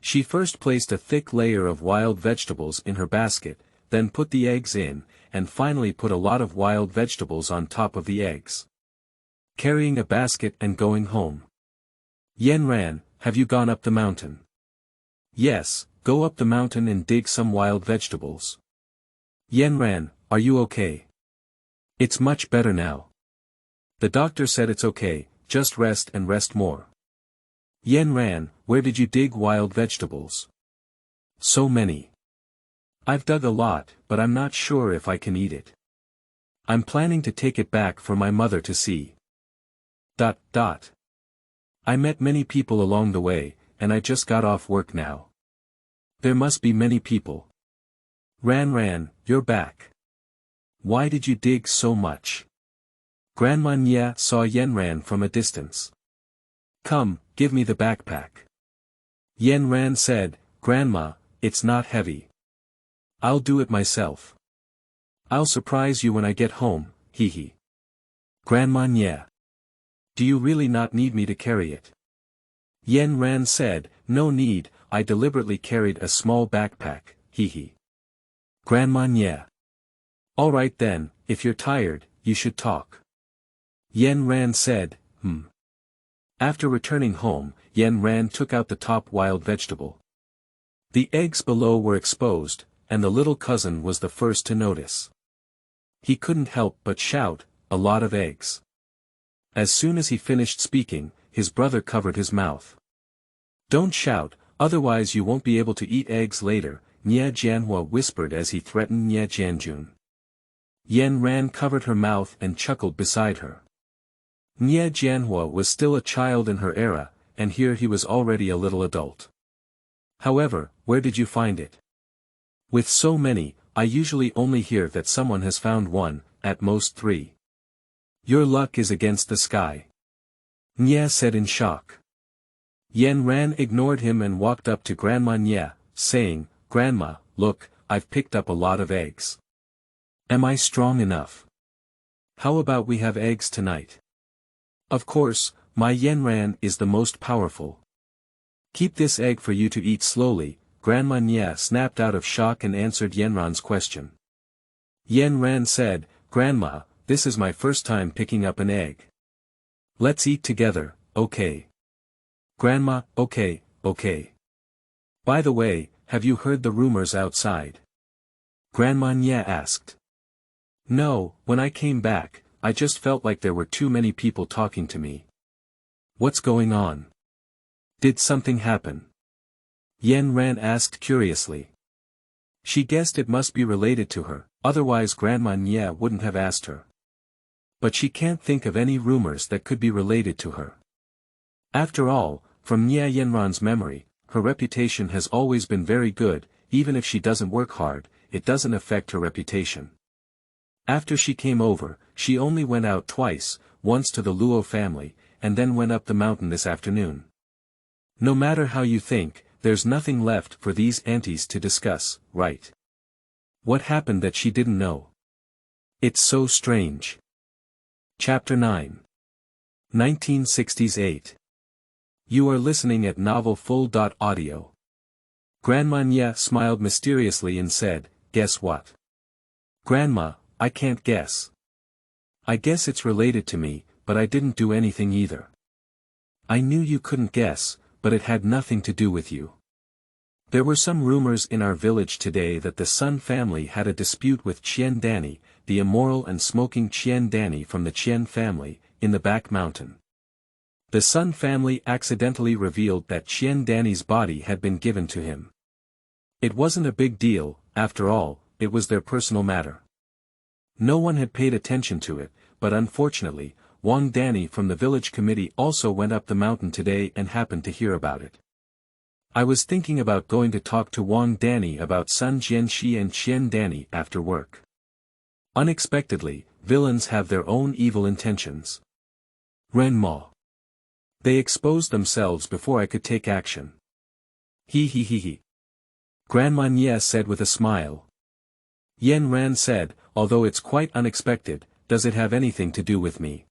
She first placed a thick layer of wild vegetables in her basket, then put the eggs in, and finally put a lot of wild vegetables on top of the eggs. Carrying a basket and going home. Yanran, have you gone up the mountain? Yes, go up the mountain and dig some wild vegetables. Yanran, are you okay? It's much better now. The doctor said it's okay, just rest and rest more. Yanran, where did you dig wild vegetables? So many. I've dug a lot, but I'm not sure if I can eat it. I'm planning to take it back for my mother to see. I met many people along the way, and I just got off work now. There must be many people. Ran, you're back. Why did you dig so much? Grandma Nie saw Yanran from a distance. Come, give me the backpack. Yanran said, Grandma, it's not heavy. I'll do it myself. I'll surprise you when I get home, hee. Grandma Nie. Do you really not need me to carry it? Yanran said, no need, I deliberately carried a small backpack, hee. Grandma Nie. Alright then, if you're tired, you should talk. Yanran said, After returning home, Yanran took out the top wild vegetable. The eggs below were exposed, and the little cousin was the first to notice. He couldn't help but shout, a lot of eggs. As soon as he finished speaking, his brother covered his mouth. Don't shout, otherwise you won't be able to eat eggs later, Nie Jianhua whispered as he threatened Nie Jianjun. Yanran covered her mouth and chuckled beside her. Nie Jianhua was still a child in her era, and here he was already a little adult. However, where did you find it? With so many, I usually only hear that someone has found 1, at most 3. Your luck is against the sky. Nie said in shock. Yanran ignored him and walked up to Grandma Nie, saying, Grandma, look, I've picked up a lot of eggs. Am I strong enough? How about we have eggs tonight? Of course, my Yanran is the most powerful. Keep this egg for you to eat slowly, Grandma Nie snapped out of shock and answered Yanran's question. Yanran said, Grandma, this is my first time picking up an egg. Let's eat together, okay? Grandma, okay. By the way, have you heard the rumors outside? Grandma Nie asked. No, when I came back, I just felt like there were too many people talking to me. What's going on? Did something happen? Yanran asked curiously. She guessed it must be related to her, otherwise Grandma Nie wouldn't have asked her. But she can't think of any rumors that could be related to her. After all, from Nie Yanran's memory, her reputation has always been very good, even if she doesn't work hard, it doesn't affect her reputation. After she came over, she only went out twice, once to the Luo family, and then went up the mountain this afternoon. No matter how you think, there's nothing left for these aunties to discuss, right? What happened that she didn't know? It's so strange. Chapter 9. 1968. You are listening at Novel Full. Audio. Grandma Nie smiled mysteriously and said, "Guess what?" "Grandma, I can't guess." "I guess it's related to me, but I didn't do anything either." "I knew you couldn't guess, but it had nothing to do with you. There were some rumors in our village today that the Sun family had a dispute with Qian Danny, the immoral and smoking Qian Danny from the Qian family, in the back mountain. The Sun family accidentally revealed that Qian Danny's body had been given to him. It wasn't a big deal, after all, it was their personal matter. No one had paid attention to it, but unfortunately, Wang Danny from the village committee also went up the mountain today and happened to hear about it. I was thinking about going to talk to Wang Danny about Sun Jianxi and Qian Danny after work. Unexpectedly, villains have their own evil intentions. Ren Ma. They exposed themselves before I could take action. He. Grandma Nie said with a smile. Yanran said, although it's quite unexpected, does it have anything to do with me?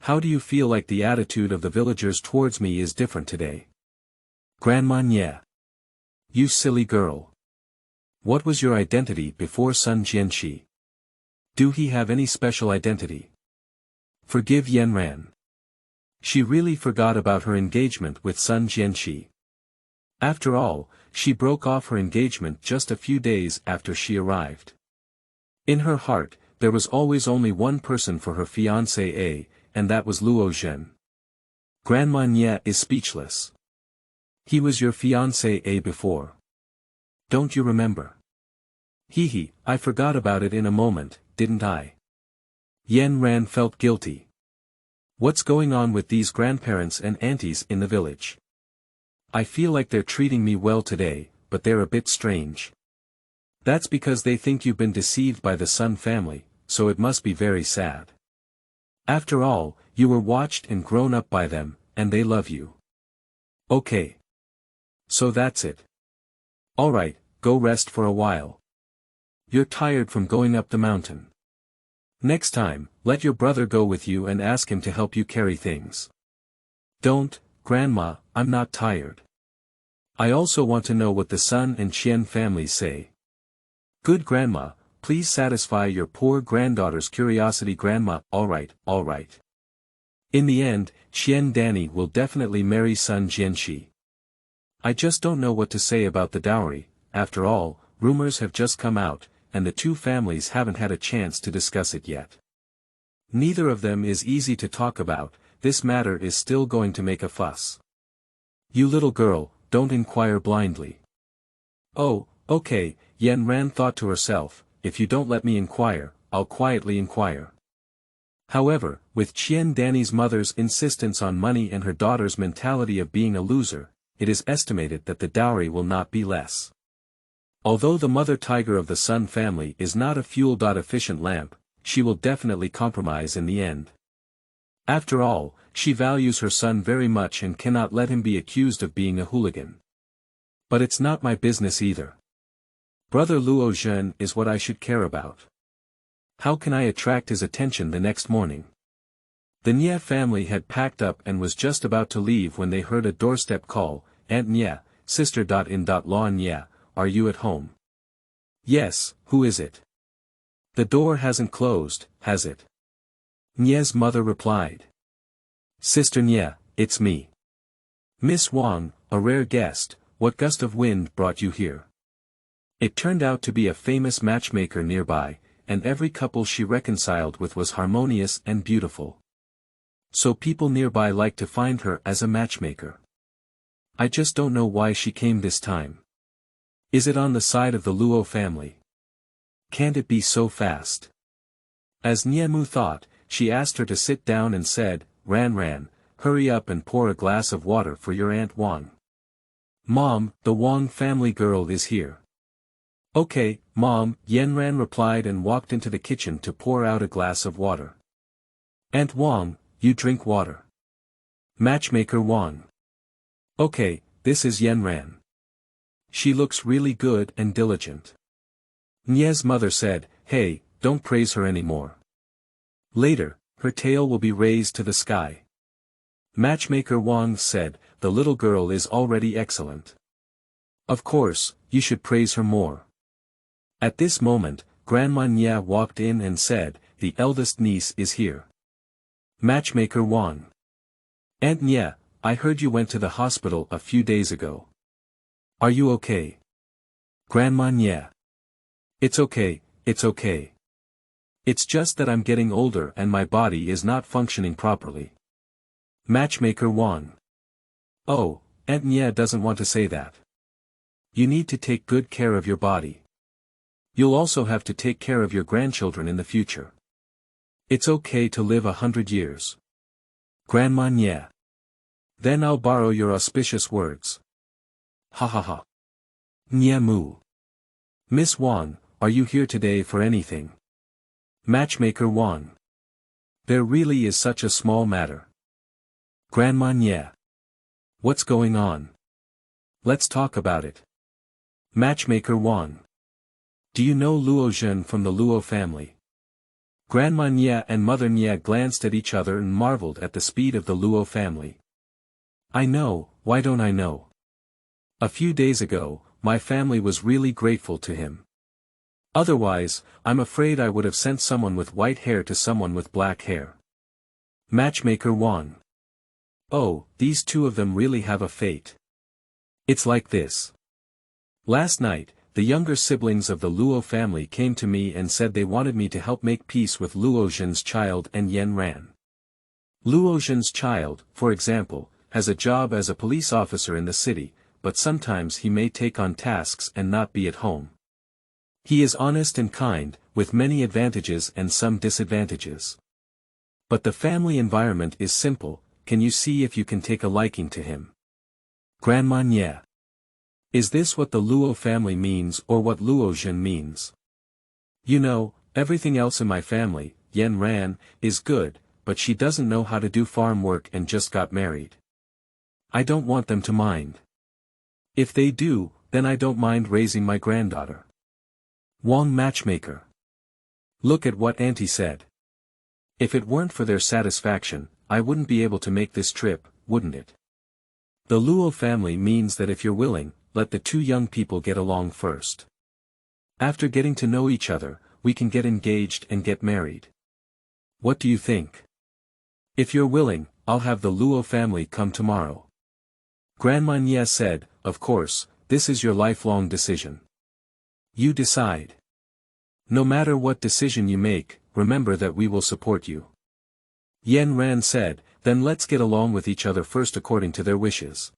How do you feel like the attitude of the villagers towards me is different today? Grandma Nie. You silly girl. What was your identity before Sun Jianxi? Do he have any special identity? Forgive Yanran. She really forgot about her engagement with Sun Jianxi. After all, she broke off her engagement just a few days after she arrived. In her heart, there was always only one person for her fiancé, and that was Luo Zhen. Grandma Nie is speechless. He was your fiancé before. Don't you remember? I forgot about it in a moment, didn't I? Yanran felt guilty. What's going on with these grandparents and aunties in the village? I feel like they're treating me well today, but they're a bit strange. That's because they think you've been deceived by the Sun family, so it must be very sad. After all, you were watched and grown up by them, and they love you. Okay. So that's it. Alright, go rest for a while. You're tired from going up the mountain. Next time, let your brother go with you and ask him to help you carry things. Don't, Grandma, I'm not tired. I also want to know what the Sun and Qian families say. Good Grandma, please satisfy your poor granddaughter's curiosity. Grandma, alright. In the end, Qian Danny will definitely marry Sun Jianxi. I just don't know what to say about the dowry. After all, rumors have just come out, and the two families haven't had a chance to discuss it yet. Neither of them is easy to talk about, this matter is still going to make a fuss. You little girl, don't inquire blindly. Oh, okay, Yanran thought to herself, if you don't let me inquire, I'll quietly inquire. However, with Qian Danny's mother's insistence on money and her daughter's mentality of being a loser, it is estimated that the dowry will not be less. Although the mother tiger of the Sun family is not a fuel-efficient lamp, she will definitely compromise in the end. After all, she values her son very much and cannot let him be accused of being a hooligan. But it's not my business either. Brother Luo Zhen is what I should care about. How can I attract his attention the next morning? The Nie family had packed up and was just about to leave when they heard a doorstep call, Aunt Nie, Sister. Law Nie, are you at home? Yes, who is it? The door hasn't closed, has it? Nie's mother replied. Sister Nie, it's me. Miss Wang, a rare guest, what gust of wind brought you here? It turned out to be a famous matchmaker nearby, and every couple she reconciled with was harmonious and beautiful. So people nearby like to find her as a matchmaker. I just don't know why she came this time. Is it on the side of the Luo family? Can't it be so fast? As Niemu thought, she asked her to sit down and said, Ran, hurry up and pour a glass of water for your Aunt Wang. Mom, the Wang family girl is here. Okay, Mom, Yanran replied and walked into the kitchen to pour out a glass of water. Aunt Wang, you drink water. Matchmaker Wang. Okay, this is Yanran. She looks really good and diligent. Nie's mother said, hey, don't praise her anymore. Later, her tail will be raised to the sky. Matchmaker Wang said, the little girl is already excellent. Of course, you should praise her more. At this moment, Grandma Nie walked in and said, the eldest niece is here. Matchmaker Wang. Aunt Nie, I heard you went to the hospital a few days ago. Are you okay? Grandma Nie. It's okay, it's okay. It's just that I'm getting older and my body is not functioning properly. Matchmaker Wang. Oh, Aunt Nie doesn't want to say that. You need to take good care of your body. You'll also have to take care of your grandchildren in the future. It's okay to live 100 years. Grandma Nie. Then I'll borrow your auspicious words. Ha ha ha. Nie Mu. Miss Wang, are you here today for anything? Matchmaker Wang. There really is such a small matter. Grandma Nie. What's going on? Let's talk about it. Matchmaker Wang. Do you know Luo Zhen from the Luo family? Grandma Nie and Mother Nie glanced at each other and marveled at the speed of the Luo family. I know, why don't I know? A few days ago, my family was really grateful to him. Otherwise, I'm afraid I would have sent someone with white hair to someone with black hair. Matchmaker Wang. Oh, these two of them really have a fate. It's like this. Last night, the younger siblings of the Luo family came to me and said they wanted me to help make peace with Luo Zhen's child and Yanran. Luo Zhen's child, for example, has a job as a police officer in the city, but sometimes he may take on tasks and not be at home. He is honest and kind, with many advantages and some disadvantages. But the family environment is simple, can you see if you can take a liking to him? Grandma Nie. Is this what the Luo family means or what Luo Zhen means? You know, everything else in my family, Yanran, is good, but she doesn't know how to do farm work and just got married. I don't want them to mind. If they do, then I don't mind raising my granddaughter. Wang Matchmaker. Look at what Auntie said. If it weren't for their satisfaction, I wouldn't be able to make this trip, wouldn't it? The Luo family means that if you're willing, let the two young people get along first. After getting to know each other, we can get engaged and get married. What do you think? If you're willing, I'll have the Luo family come tomorrow. Grandma Nie said, of course, this is your lifelong decision. You decide. No matter what decision you make, remember that we will support you. Yanran said, then let's get along with each other first according to their wishes.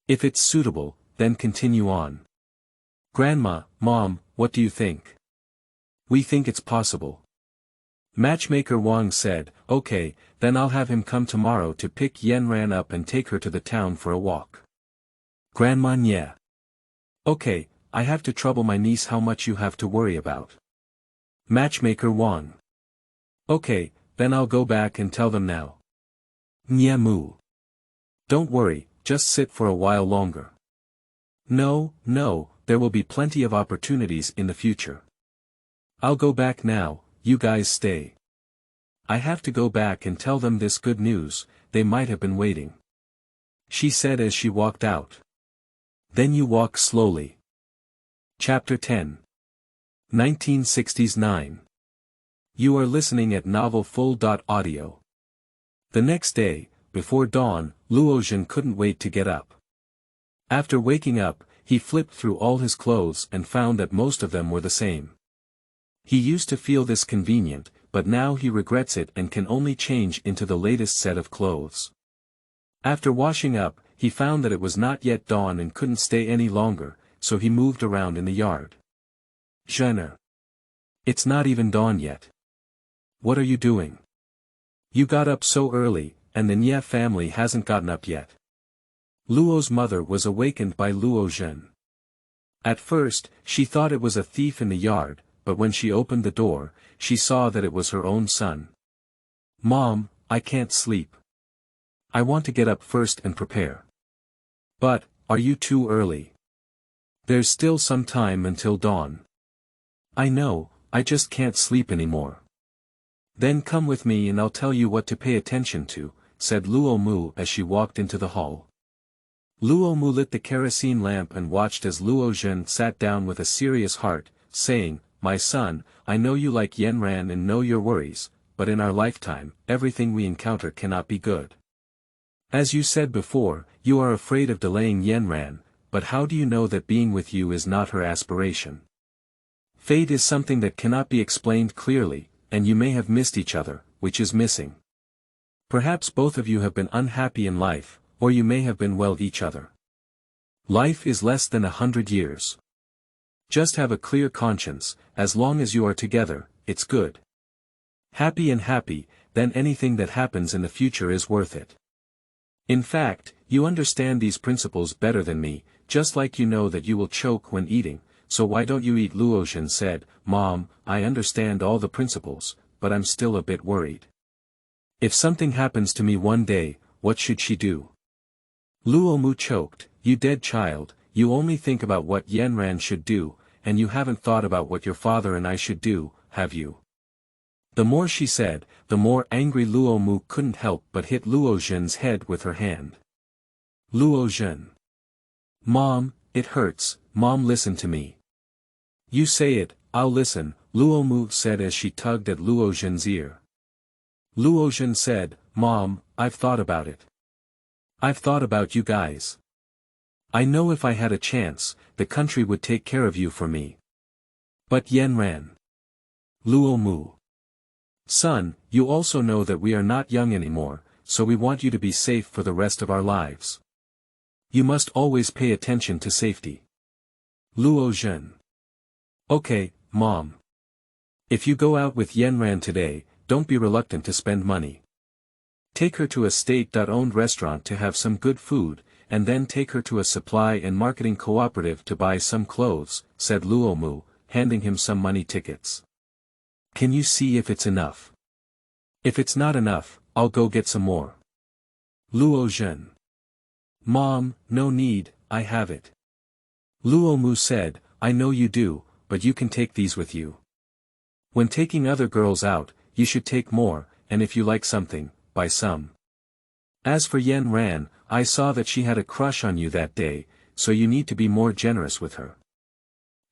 If it's suitable, then continue on. Grandma, Mom, what do you think? We think it's possible. Matchmaker Wang said, okay, then I'll have him come tomorrow to pick Yanran up and take her to the town for a walk. Grandma Nie. Okay, I have to trouble my niece how much you have to worry about. Matchmaker Wang. Okay, then I'll go back and tell them now. Nie Mu. Don't worry, just sit for a while longer. No, there will be plenty of opportunities in the future. I'll go back now, you guys stay. I have to go back and tell them this good news, they might have been waiting. She said as she walked out. Then you walk slowly. Chapter 10. 1969. You are listening at Novel Full.audio. The next day, before dawn, Luo Zhen couldn't wait to get up. After waking up, he flipped through all his clothes and found that most of them were the same. He used to feel this convenient, but now he regrets it and can only change into the latest set of clothes. After washing up, he found that it was not yet dawn and couldn't stay any longer, so he moved around in the yard. Zhen. It's not even dawn yet. What are you doing? You got up so early, and the Nie family hasn't gotten up yet. Luo's mother was awakened by Luo Zhen. At first, she thought it was a thief in the yard, but when she opened the door, she saw that it was her own son. "Mom, I can't sleep. I want to get up first and prepare." "But, are you too early? There's still some time until dawn." "I know, I just can't sleep anymore." "Then come with me and I'll tell you what to pay attention to," said Luo Mu as she walked into the hall. Luo Mu lit the kerosene lamp and watched as Luo Zhen sat down with a serious heart, saying, "My son, I know you like Yanran and know your worries, but in our lifetime, everything we encounter cannot be good. As you said before, you are afraid of delaying Yanran, but how do you know that being with you is not her aspiration? Fate is something that cannot be explained clearly, and you may have missed each other, which is missing. Perhaps both of you have been unhappy in life, or you may have been well each other. Life is less than 100 years. Just have a clear conscience, as long as you are together, it's good. Happy, then anything that happens in the future is worth it. In fact, you understand these principles better than me, just like you know that you will choke when eating, so why don't you eat?" Luo Zhen said. "Mom, I understand all the principles, but I'm still a bit worried. If something happens to me one day, what should she do?" Luo Mu choked. "You dead child, you only think about what Yanran should do, and you haven't thought about what your father and I should do, have you?" The more she said, the more angry Luo Mu couldn't help but hit Luo Zhen's head with her hand. Luo Zhen. "Mom, it hurts. Mom, listen to me." "You say it, I'll listen," Luo Mu said as she tugged at Luo Zhen's ear. Luo Zhen said, "Mom, I've thought about it. I've thought about you guys. I know if I had a chance, the country would take care of you for me. But Yanran." Luo Mu. "Son, you also know that we are not young anymore, so we want you to be safe for the rest of our lives. You must always pay attention to safety." Luo Zhen. "Okay, Mom. If you go out with Yanran today, don't be reluctant to spend money. Take her to a state-owned restaurant to have some good food, and then take her to a supply and marketing cooperative to buy some clothes," said Luo Mu, handing him some money tickets. "Can you see if it's enough? If it's not enough, I'll go get some more." Luo Zhen. "Mom, no need, I have it." Luo Mu said, "I know you do, but you can take these with you. When taking other girls out, you should take more, and if you like something, buy some. As for Yanran, I saw that she had a crush on you that day, so you need to be more generous with her.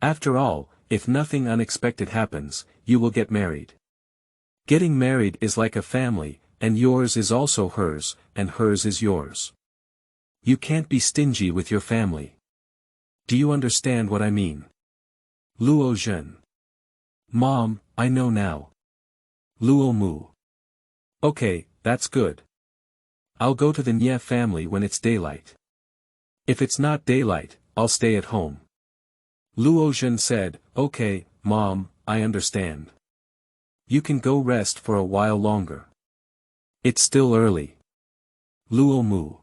After all, if nothing unexpected happens, you will get married. Getting married is like a family, and yours is also hers, and hers is yours. You can't be stingy with your family. Do you understand what I mean?" Luo Zhen. "Mom, I know now." Luo Mu. "Okay, that's good. I'll go to the Nie family when it's daylight. If it's not daylight, I'll stay at home." Luo Zhen said, "Okay, Mom, I understand. You can go rest for a while longer. It's still early." Luo Mu.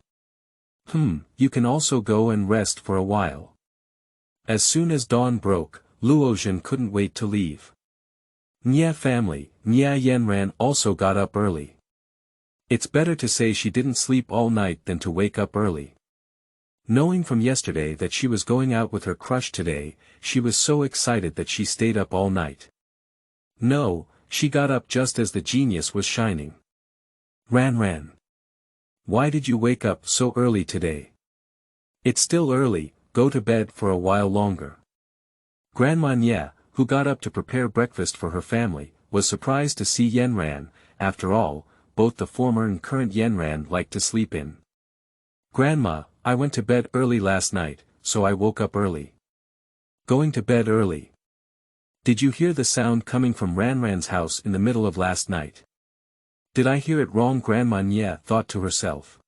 You can also go and rest for a while." As soon as dawn broke, Luo Zhen couldn't wait to leave. Nie family, Nie Yanran also got up early. It's better to say she didn't sleep all night than to wake up early. Knowing from yesterday that she was going out with her crush today, she was so excited that she stayed up all night. No, she got up just as the genius was shining. "Ran. Why did you wake up so early today?" "It's still early, go to bed for a while longer." Grandma Nie, who got up to prepare breakfast for her family, was surprised to see Yanran. After all, both the former and current Yanran liked to sleep in. "Grandma, I went to bed early last night, so I woke up early." Going to bed early. Did you hear the sound coming from Ranran's house in the middle of last night? Did I hear it wrong? Grandma Nie thought to herself.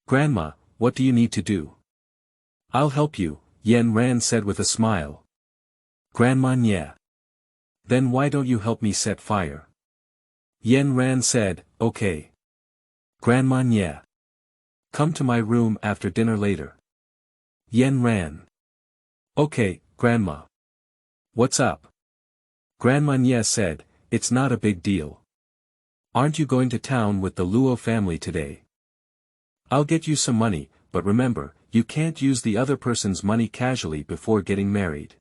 "Grandma, what do you need to do?" "I'll help you," Yanran said with a smile. Grandma Nie. "Then why don't you help me set fire?" Yanran said, "Okay." Grandma Nie. "Come to my room after dinner later." Yanran. Okay, Grandma. What's up? Grandma Nie said, it's not a big deal. Aren't you going to town with the Luo family today? I'll get you some money, but remember, you can't use the other person's money casually before getting married.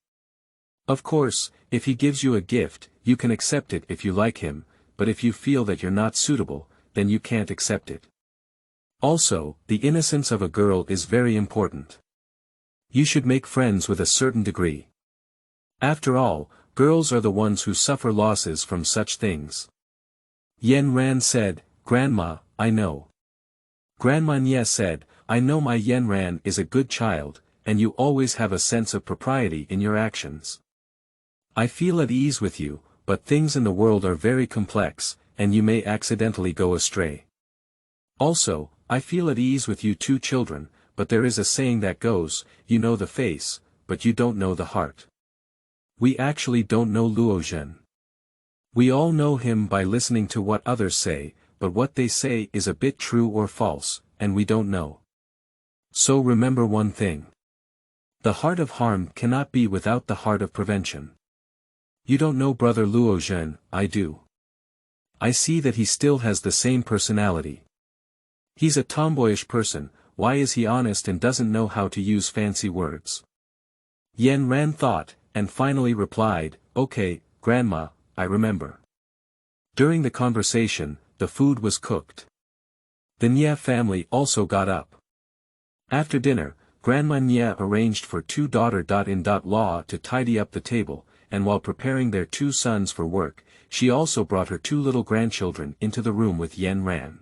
Of course, if he gives you a gift, you can accept it if you like him, but if you feel that you're not suitable, then you can't accept it. Also, the innocence of a girl is very important. You should make friends with a certain degree. After all, girls are the ones who suffer losses from such things. Yanran said, Grandma, I know. Grandma Nie said, I know my Yanran is a good child, and you always have a sense of propriety in your actions. I feel at ease with you, but things in the world are very complex, and you may accidentally go astray. Also, I feel at ease with you two children, but there is a saying that goes, you know the face, but you don't know the heart. We actually don't know Luo Zhen. We all know him by listening to what others say, but what they say is a bit true or false, and we don't know. So remember one thing. The heart of harm cannot be without the heart of prevention. You don't know brother Luo Zhen, I do. I see that he still has the same personality. He's a tomboyish person, why is he honest and doesn't know how to use fancy words? Yanran thought, and finally replied, okay, Grandma, I remember. During the conversation, the food was cooked. The Nie family also got up. After dinner, Grandma Nie arranged for two daughter-in-law to tidy up the table, and while preparing their two sons for work, she also brought her two little grandchildren into the room with Yanran.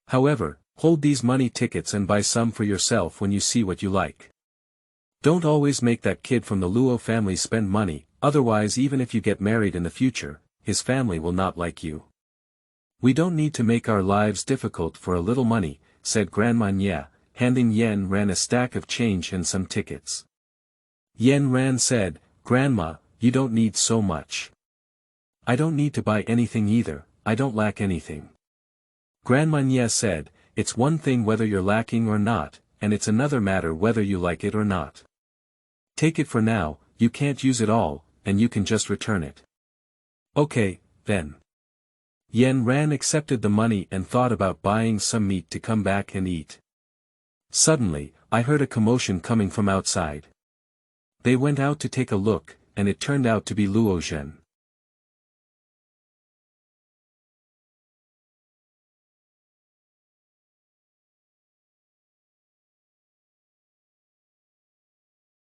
However, hold these money tickets and buy some for yourself when you see what you like. Don't always make that kid from the Luo family spend money, otherwise even if you get married in the future, his family will not like you. We don't need to make our lives difficult for a little money, said Grandma Nie, handing Yanran a stack of change and some tickets. Yanran said, Grandma, you don't need so much. I don't need to buy anything either, I don't lack anything. Grandma Nie said, it's one thing whether you're lacking or not, and it's another matter whether you like it or not. Take it for now, you can't use it all, and you can just return it. Okay, then. Yanran accepted the money and thought about buying some meat to come back and eat. Suddenly, I heard a commotion coming from outside. They went out to take a look, and it turned out to be Luo Zhen.